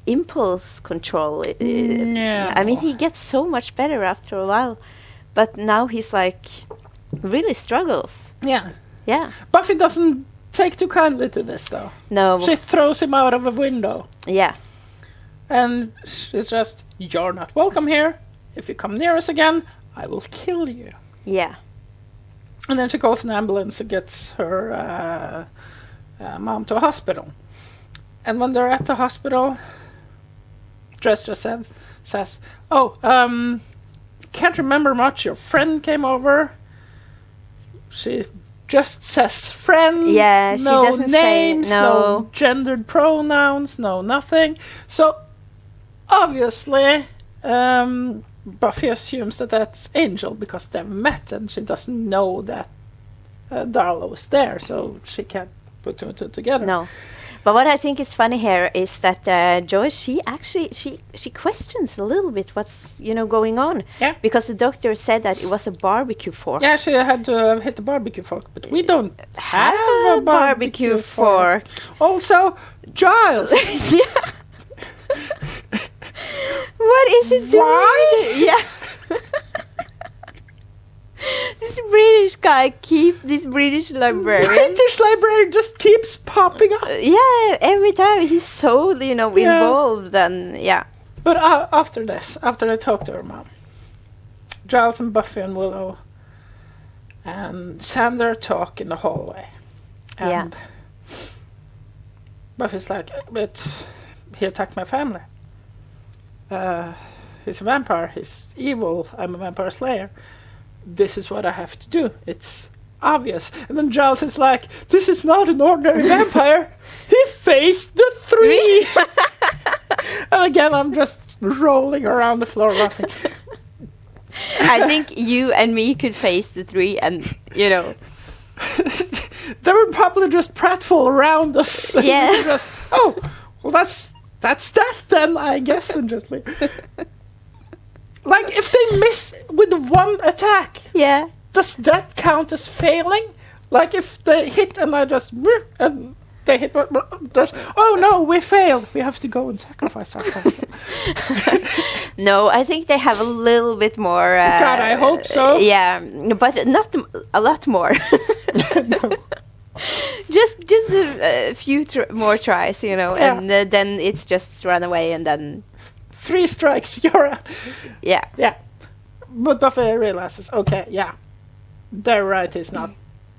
impulse control. No. I mean, he gets so much better after a while, but now he's like, really struggles. Yeah. Yeah. Buffy doesn't take too kindly to this, though. No. She throws him out of a window. Yeah. And she's just, you're not welcome here. If you come near us again, I will kill you. Yeah. And then she calls an ambulance and gets her mom to a hospital. And when they're at the hospital, Jess just says, can't remember much. Your friend came over. She just says friend. Yeah, she no doesn't names, say, no no gendered pronouns, no nothing. So obviously, Buffy assumes that that's Angel because they've met, and she doesn't know that Darla was there, so she can't put two and two together. No. But what I think is funny here is that Joyce, she questions a little bit what's going on. Yeah. Because the doctor said that it was a barbecue fork. Yeah, she had to hit the barbecue fork, but we don't have a barbecue fork. Also, Giles. Yeah. What is it doing? Why? Yeah. This British librarian. British librarian just keeps popping up. Yeah, every time he's so involved and yeah. But after I talk to her mom, Giles and Buffy and Willow and Xander talk in the hallway. And Buffy's like, but he attacked my family. He's a vampire, he's evil, I'm a vampire slayer. This is what I have to do. It's obvious. And then Giles is like, this is not an ordinary vampire. He faced the three. And again, I'm just rolling around the floor laughing. I think you and me could face the three and, They would probably just pratfall around us. Yeah. Just, well, that's that then, I guess. And just like if they miss with one attack, yeah, does that count as failing? Like if they hit and I just and they hit, oh no, we failed. We have to go and sacrifice ourselves. No, I think they have a little bit more. God, I hope so. Yeah, but not a lot more. No. Just a few more tries, and then it's just run away and then 3 strikes, you're out. Yeah. Yeah. But Buffy realizes, okay, yeah, they're right, he's not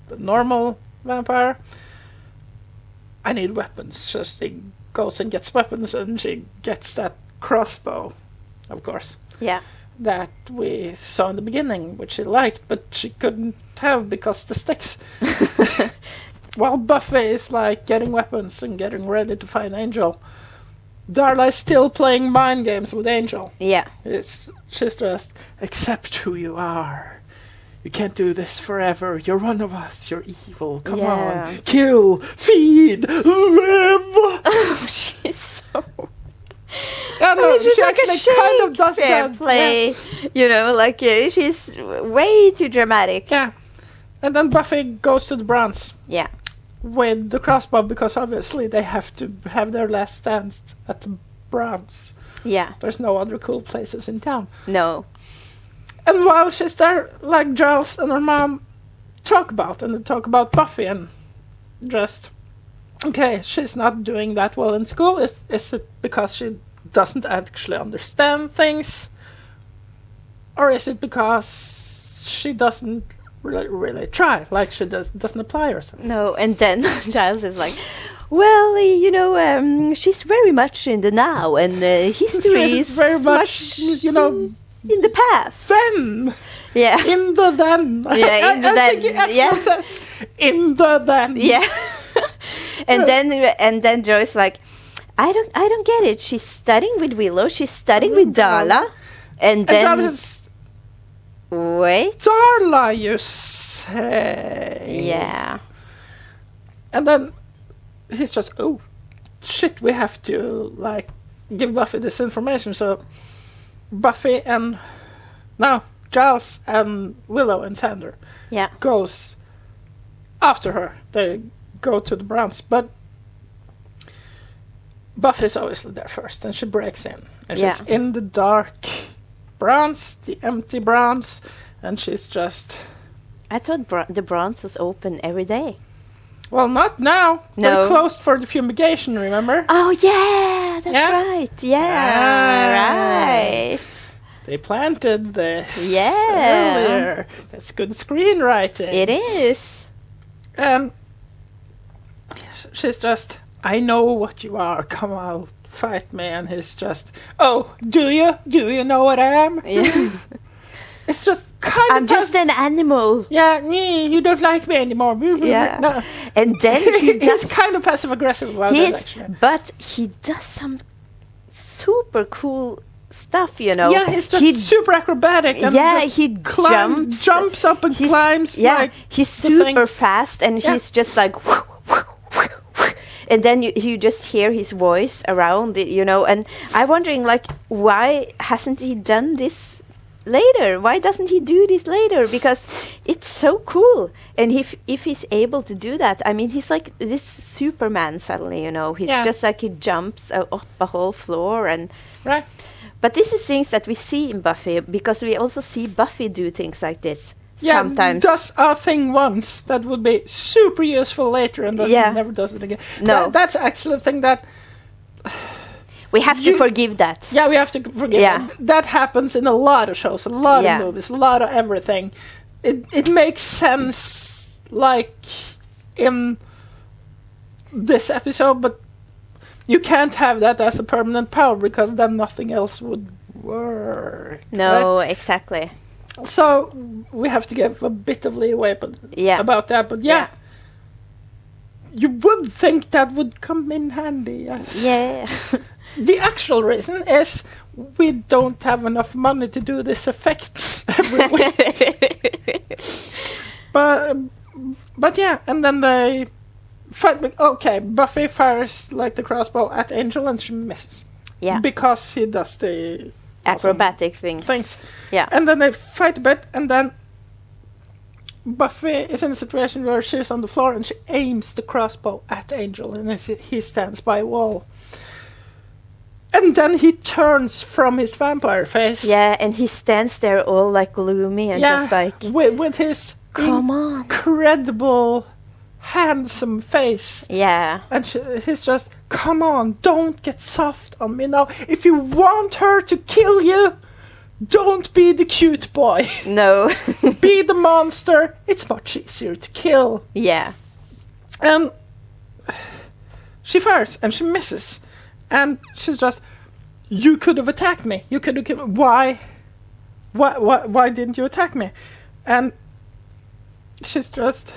the normal vampire. I need weapons. So she goes and gets weapons, and she gets that crossbow, of course. Yeah. That we saw in the beginning, which she liked, but she couldn't have because the sticks. While Buffy is like getting weapons and getting ready to find Angel, Darla is still playing mind games with Angel. Yeah. She's just, accept who you are. You can't do this forever. You're one of us. You're evil. Come on. Kill, feed, live. She's so... I know, she's she like a actually kind of does Shakespeare that. play. She's way too dramatic. Yeah. And then Buffy goes to the Browns. Yeah. With the crossbow, because obviously they have to have their last stand at the Browns. Yeah. There's no other cool places in town. No. And while she's there, like Giles and her mom talk about Buffy and just, okay, she's not doing that well in school. Is it because she doesn't actually understand things? Or is it because she doesn't really try, like she doesn't apply herself? No, and then Giles is like, well, she's very much in the now, and history is very much, in the past. then. Yeah. In the then. Yeah, in the I think then, it actually yeah. says in the then. Yeah. and then Joy's like, I don't get it. She's studying with Willow. She's studying with Darla, and then And that is wait. Darla, you say. Yeah. And then he's just, oh, shit, we have to, give Buffy this information. So Buffy and, Giles and Willow and Xander Yeah. goes after her. They go to the Browns, but Buffy's obviously there first, and she breaks in. And she's in the dark Browns, the empty Browns, and she's just... I thought the Bronze was open every day. Well, not now. No. They're closed for the fumigation, remember? Oh yeah, that's Yeah. right. Yeah, right. They planted this Yeah. earlier. That's good screenwriting. It is. And she's just, I know what you are. Come out, fight me. And he's just, oh, do you? Do you know what I am? Yeah. It's just kind of... I'm just an animal. Yeah, you don't like me anymore. Yeah. No. And then he does. He's kind of passive-aggressive about that, actually. But he does some super cool stuff, Yeah, he's just super acrobatic. And just he jumps up and climbs. Yeah, he's the super things. fast, and Yeah. he's just like, and then you just hear his voice around it, And I'm wondering, why hasn't he done this later? Why doesn't he do this later? Because it's so cool. And if he's able to do that, I mean, he's like this Superman suddenly, He's just like he jumps up a whole floor and... Right. But this is things that we see in Buffy, because we also see Buffy do things like this. Yeah, sometimes. does a thing once that would be super useful later and never does it again. No. That's actually a thing that... We have to forgive that. Yeah, we have to forgive Yeah. it. That happens in a lot of shows, a lot Yeah. of movies, a lot of everything. It makes sense, in this episode, but you can't have that as a permanent power, because then nothing else would work. No, right? exactly. So we have to give a bit of leeway about that, but yeah. You would think that would come in handy, yes. Yeah. The actual reason is we don't have enough money to do this effect every week. But yeah, and then they fight. Okay, Buffy fires the crossbow at Angel and she misses. Yeah. Because he does the Acrobatic things. Yeah. And then they fight a bit, and then Buffy is in a situation where she's on the floor and she aims the crossbow at Angel, and he stands by a wall. And then he turns from his vampire face. Yeah, and he stands there all gloomy and just with his come on, incredible, handsome face. Yeah. And he's just, come on, don't get soft on me now. If you want her to kill you, don't be the cute boy. No. Be the monster. It's much easier to kill. Yeah. And she fires and she misses. And she's just, you could have attacked me. You could have killed me. Why didn't you attack me? And she's just,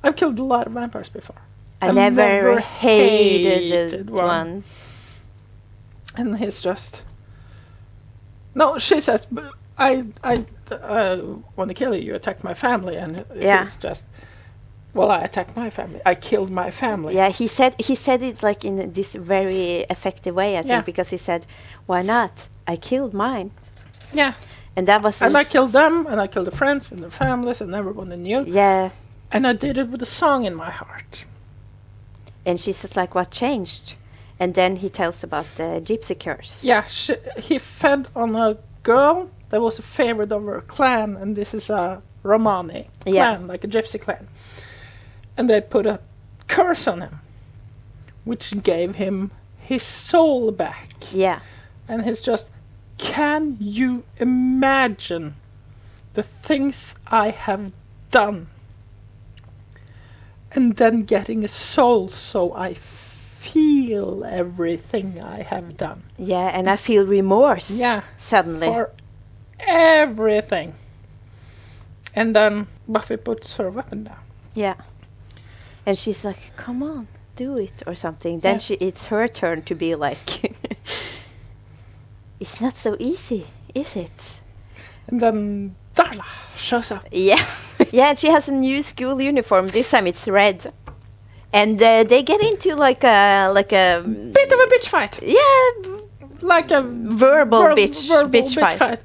I've killed a lot of vampires before. I never hated one. And he's just, no, she says, I want to kill you. You attacked my family. And he's just, well, I attacked my family. I killed my family. Yeah, he said it in this very effective way, I think, because he said, why not? I killed mine. Yeah. And that was... And I killed them, and I killed the friends and their families and everyone I knew. Yeah. And I did it with a song in my heart. And she said, what changed? And then he tells about the gypsy curse. Yeah, he fed on a girl that was a favorite of her clan, and this is a Romani clan, like a gypsy clan. And they put a curse on him, which gave him his soul back. Yeah. And he's just, can you imagine the things I have done? and then getting a soul, so I feel everything I have done. Yeah, and I feel remorse. Yeah. Suddenly. For everything. And then Buffy puts her weapon down. Yeah. And she's like, come on, do it, or something. Then it's her turn to be like, it's not so easy, is it? And then Darla shows up. Yeah. Yeah, and she has a new school uniform. This time it's red. And they get into like a Bit of a bitch fight. Yeah, Like a verbal bitch fight.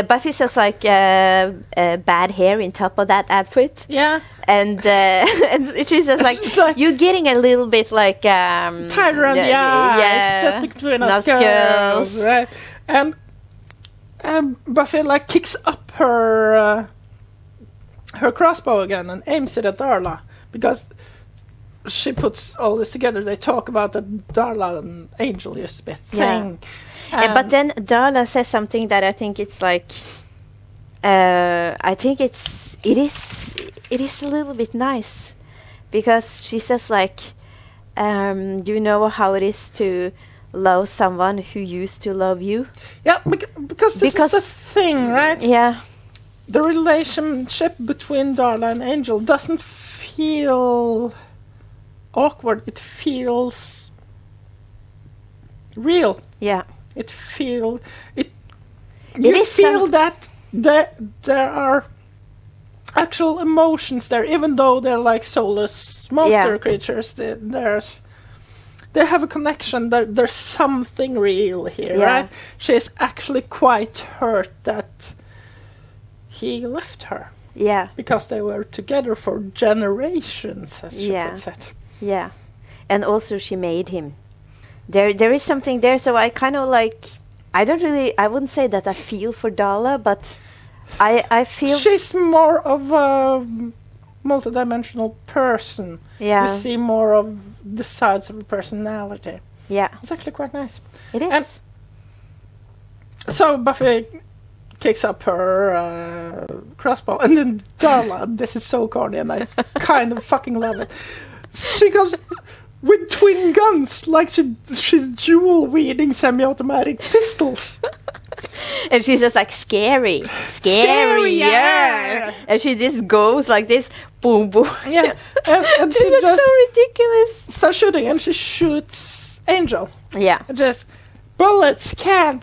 Buffy says like bad hair in top of that outfit. Yeah. And and she says like, It's like- you're getting a little bit like Tied around the eyes, just between us girls, right? And Buffy like kicks up her crossbow again and aims it at Darla because she puts all this together. They talk about that Darla and Angel used to be a thing. But then Darla says something that I think it's like, I think it is a little bit nice, because she says like, you know how it is to love someone who used to love you. Yeah, because this is the thing, right? Yeah, The relationship between Darla and Angel doesn't feel awkward. It feels real. yeah, You feel is that there are actual emotions there, even though they're like soulless monster creatures. They have a connection. There's something real here, right? She's actually quite hurt that he left her yeah, because they were together for generations, as she puts it. yeah. And also she made him. There is something there, so I kind of like, I wouldn't say that I feel for Darla, but I feel... She's more of a multidimensional person. Yeah. You see more of the sides of her personality. Yeah, It's actually quite nice. it is. And so Buffy kicks up her crossbow, and then Darla, this is so corny, and I kind of fucking love it. She goes with twin guns, like she's dual wielding semi-automatic pistols. And she's just like, scary, yeah. And she just goes like this, boom, boom. Yeah, and She she looks just so ridiculous. starts shooting, and she shoots Angel. Yeah, And just, bullets can't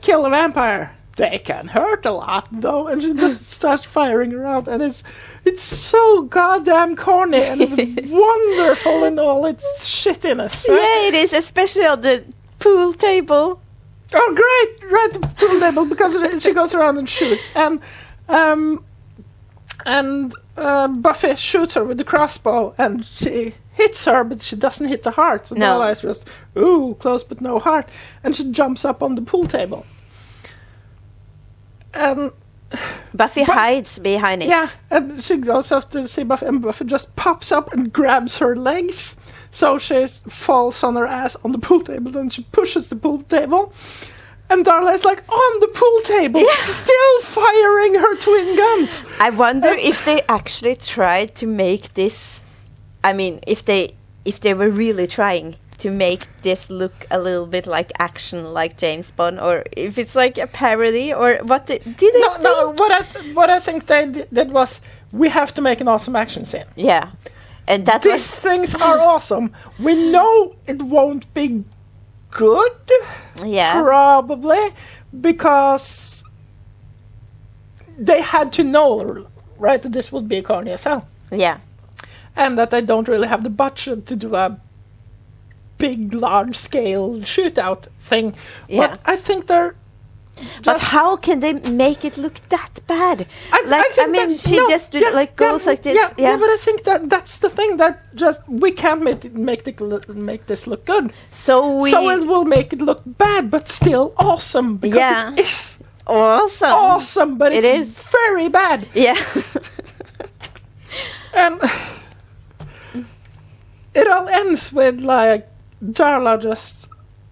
kill a vampire. They can hurt a lot, though. And she just starts firing around, and it's so goddamn corny, and it's wonderful in all its shittiness. Right? yeah, it is, especially on the pool table. Oh, great! Right, the pool table, because she goes around and shoots, and Buffy shoots her with the crossbow, and she hits her, but she doesn't hit the heart. So No. Darla is just, ooh, close but no heart, and she jumps up on the pool table. And Buffy hides behind it. yeah, and she goes up to see Buffy, and Buffy just pops up and grabs her legs. So she falls on her ass on the pool table, then she pushes the pool table. And Darla is like on the pool table, still firing her twin guns. I wonder if they actually tried to make this, I mean, if they were really trying to make this look a little bit like action, like James Bond, or if it's like a parody, or what did they think? No, what I think they did was, we have to make an awesome action scene. Yeah, and that These was, things are awesome. We know it won't be good, yeah, probably, because they had to know, right, that this would be corny as hell. yeah, And that they don't really have the budget to do a big, large-scale shootout thing. Yeah. But I think they're but how can they make it look that bad? I mean, that- she no, just yeah, like goes yeah, like this. Yeah, but I think that's the thing, that just we can't make this look good. So it will make it look bad, but still awesome, because Yeah. it is awesome, but It it's is. very bad. Yeah, And it all ends with like Darla just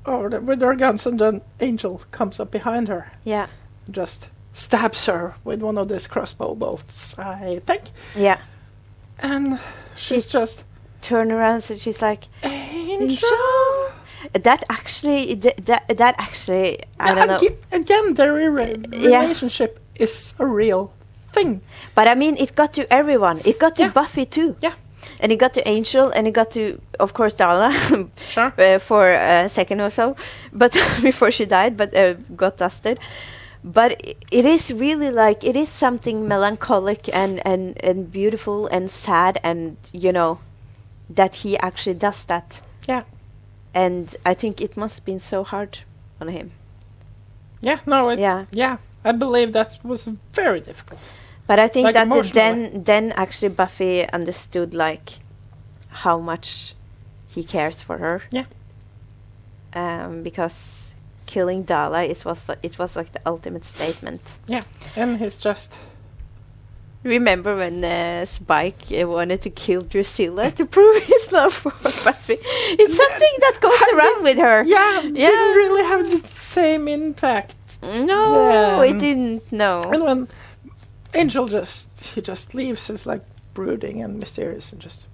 with her guns, and then Angel comes up behind her, yeah, just stabs her with one of these crossbow bolts, I think. yeah. And she's She- just Turn around and she's like, Angel. that actually, I don't know. Again, their Yeah. relationship is a real thing. But I mean, it got to everyone. It got to Yeah. Buffy too. Yeah. And it got to Angel, and it got to, of course, Darla Sure. for a second or so, but before she died, but got dusted. But it is really like, it is something melancholic and beautiful and sad, and, you know, that he actually does that. Yeah. And I think it must have been so hard on him. Yeah. No. Yeah. I believe that was very difficult. But I think Like that emotionally. then actually Buffy understood like how much he cares for her. Yeah. Because killing Darla, it was like the ultimate statement. Yeah. And he's just. Remember when Spike wanted to kill Drusilla to prove his love for Buffy? It's something that goes around with her. Yeah. Didn't really have the same impact. No, Yeah. it didn't. No. And when Angel just leaves, it's like brooding and mysterious and just.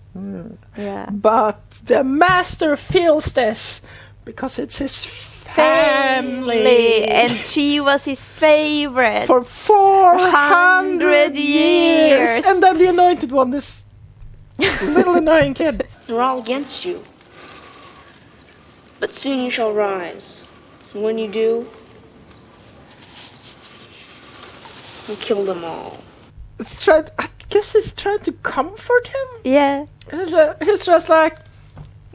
Yeah. But the master feels this because it's his family. And she was his favorite. For 400 years. And then the anointed one, this little annoying kid. They're all against you. But soon you shall rise. And when you do, you kill them all. I guess he's trying to comfort him. Yeah. He's just like,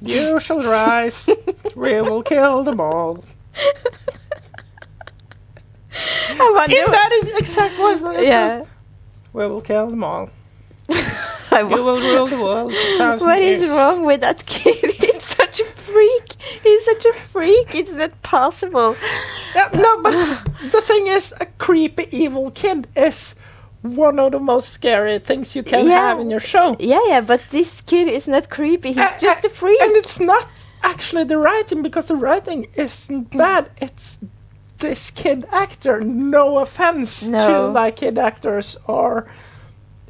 you shall rise. We will kill them all. I wonder. In that exact voice. Yeah. We will kill them all. I You will rule the world for 1,000 What years. is wrong with that kid? He's such a freak. He's such a freak. It's not possible. Yeah, no, but the thing is, a creepy evil kid is one of the most scary things you can Yeah. have in your show. Yeah, but this kid is not creepy. He's just a freak. And it's not actually the writing, because the writing isn't bad. It's this kid actor. No offense to No. like kid actors or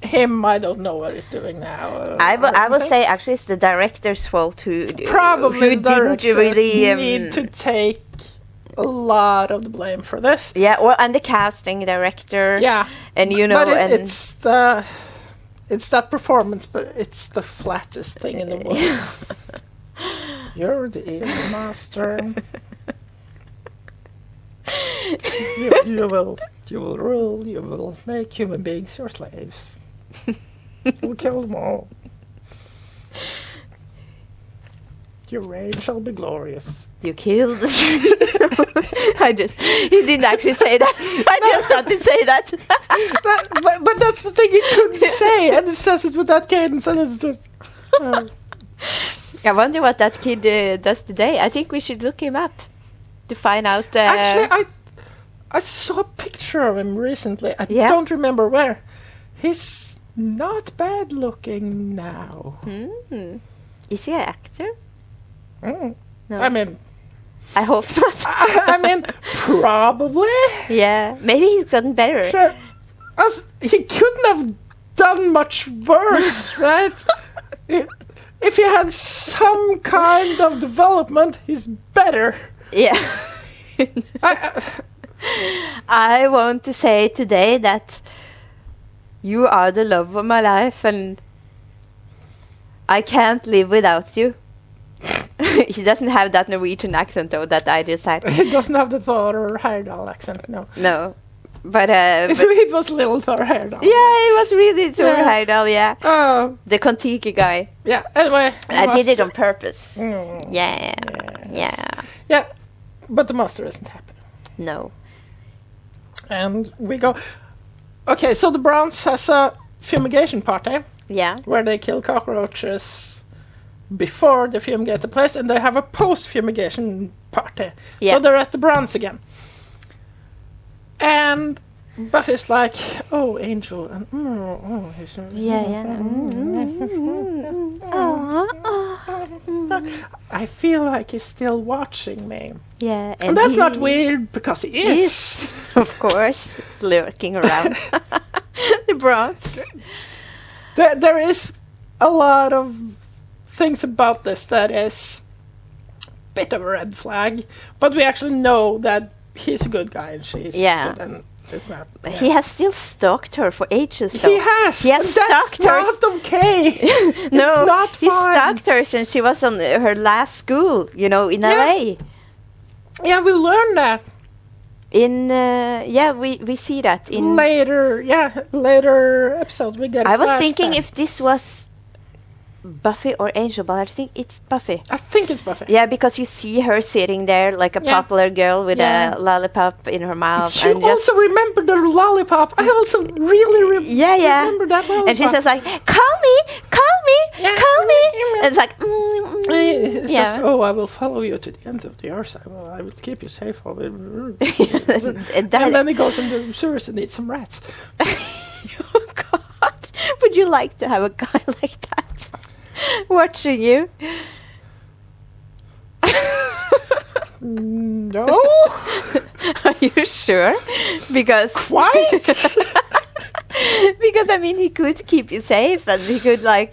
him. I don't know what he's doing now. I will anything. say actually it's the director's fault who Probably who the didn't directors really need to take a lot of the blame for this. yeah, and the casting director. Yeah, And you know, but and it's that performance, but it's the flattest thing in the world. You're the evil master. you will rule. You will make human beings your slaves. We'll kill them all. Your reign shall be glorious. you killed. He didn't actually say that. I just thought to say that. But that's the thing he couldn't say, and he says it with that cadence, and it's just. I wonder what that kid does today. I think we should look him up to find out. Actually, I saw a picture of him recently. I Yeah? don't remember where. He's not bad looking now. Is he an actor? Mm. No. I mean, I hope not. I mean, probably. Yeah, maybe he's gotten better. Sure. He couldn't have done much worse, right? If he had some kind of development, he's better. Yeah. I, I want to say today that you are the love of my life, and I can't live without you. He doesn't have that Norwegian accent, though, that I just had. he doesn't have the Thor Heyerdahl accent, no. No. But It was little Thor Heyerdahl. yeah, it was really Thor Yeah. Heyerdahl, yeah. Oh, The Kontiki guy. yeah. Anyway. I did it on purpose. Mm, Yeah. yes. Yeah. Yeah, but the master isn't happy. No. And we go. Okay, so the Browns has a fumigation party Yeah. where they kill cockroaches before the fumigate the place, and they have a post-fumigation party. Yeah. So they're at the Browns again. And Buffy's like, "Oh, Angel," and he's Yeah. I feel like he's still watching me. Yeah. And that's he not weird, because he is. Of course, lurking around the Bronx. There is a lot of things about this that is a bit of a red flag, but we actually know that he's a good guy and she's good, and it's not. He has still stalked her for ages, though. He has. He has and that's stalked her. not okay. No, it's not he fine. stalked her since she was on her last school, in LA. Yeah, we learned that We see that in later episodes. We get. I was thinking if this was Buffy or Angel, but I think it's Buffy. I think it's Buffy. Yeah, because you see her sitting there like a popular girl with a lollipop in her mouth. You and also remember the lollipop. I also really remember that lollipop. And she says like, "Call me, call me, call me." And it's like, It's just, I will follow you to the end of the earth. I will keep you safe. And then he goes into the sewers and eats some rats. Oh God! Would you like to have a guy like that watching you? No. Are you sure? Because Quite. because I mean, he could keep you safe, and he could when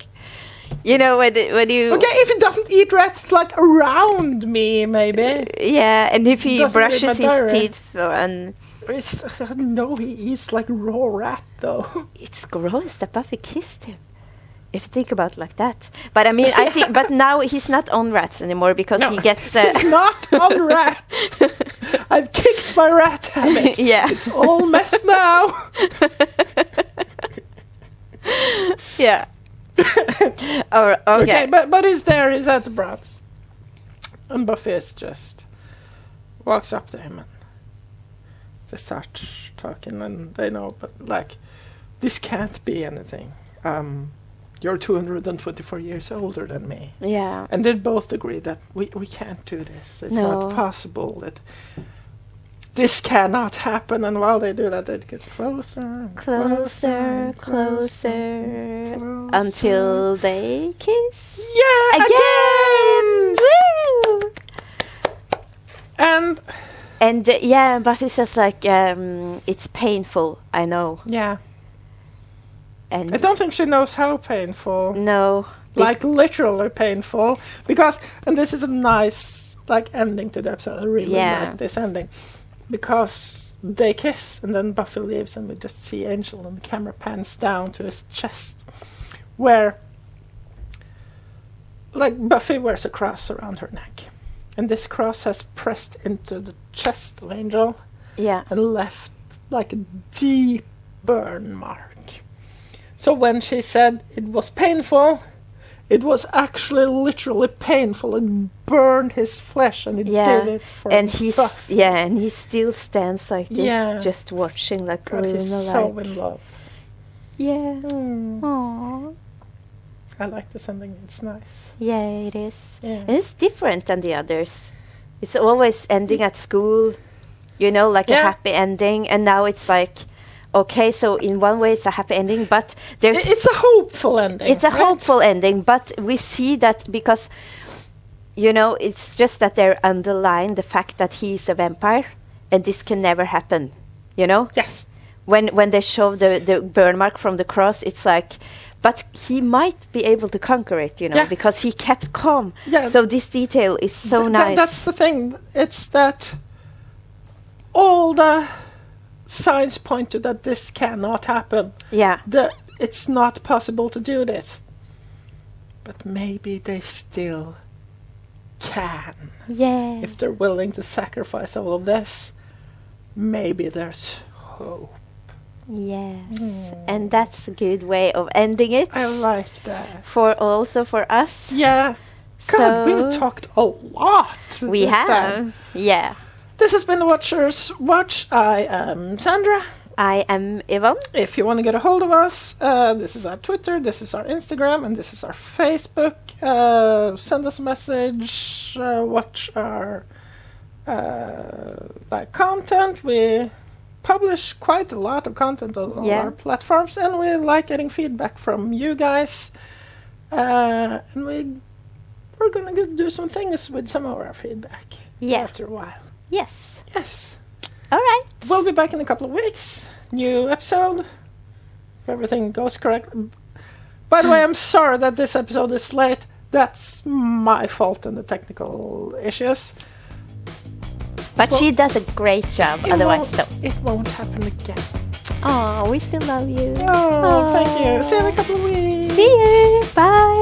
you Okay, if he doesn't eat rats like around me, maybe. and if he Doesn't brushes read my his diary. teeth and No, he eats like raw rat though. it's gross that Buffy kissed him. If you think about it like that, but I mean, I think, but now he's not on rats anymore because he gets. He's not on rats. I've kicked my rat habit. Yeah, It's all meth now. Yeah. Okay. But he's there. He's at the brats, and Buffy is just walks up to him and they start talking, and they know, but like, this can't be anything. You're 224 years older than me. Yeah. And they both agree that we can't do this. It's not possible. That this cannot happen. And while they do that, they get closer, Closer, until they kiss. Yeah, again! Woo! And Buffy says like, it's painful. I know. yeah, And I don't think she knows how painful. no. Like literally painful, because, and this is a nice like ending to the episode. I really like this ending, because they kiss and then Buffy leaves and we just see Angel and the camera pans down to his chest, where like Buffy wears a cross around her neck, and this cross has pressed into the chest of Angel and left like a deep burn mark. So when she said it was painful, it was actually literally painful. It burned his flesh, and it did it for Buffy. And he still stands like this, just watching like God, he's so in love. Yeah. Aww. I like this ending. It's nice. Yeah, it is. Yeah. And it's different than the others. It's always ending at school, like a happy ending, and now it's like, okay, so in one way it's a happy ending, but it's a hopeful ending. It's a hopeful ending, but we see that because, it's just that they're underlying the fact that he's a vampire, and this can never happen, Yes. When they show the burn mark from the cross, it's like, but he might be able to conquer it, because he kept calm. Yeah. So this detail is so nice. That's the thing. It's that all the signs point to that this cannot happen. Yeah. It's not possible to do this. But maybe they still can. Yeah. If they're willing to sacrifice all of this, maybe there's hope. Yes. And that's a good way of ending it. I like that. Also for us. Yeah. God, So we've talked a lot. we this have. time. Yeah. This has been the Watchers Watch. I am Sandra. I am Yvonne. If you want to get a hold of us, this is our Twitter, this is our Instagram, and this is our Facebook. Send us a message. Watch our content. We publish quite a lot of content on all our platforms, and we like getting feedback from you guys. And we're gonna do some things with some of our feedback after a while. Yes. Yes. All right. We'll be back in a couple of weeks. New episode. If everything goes correct. By the way, I'm sorry that this episode is late. That's my fault in the technical issues. But she does a great job. Otherwise, It won't happen again. Oh, we still love you. Oh, thank you. See you in a couple of weeks. See you. Bye.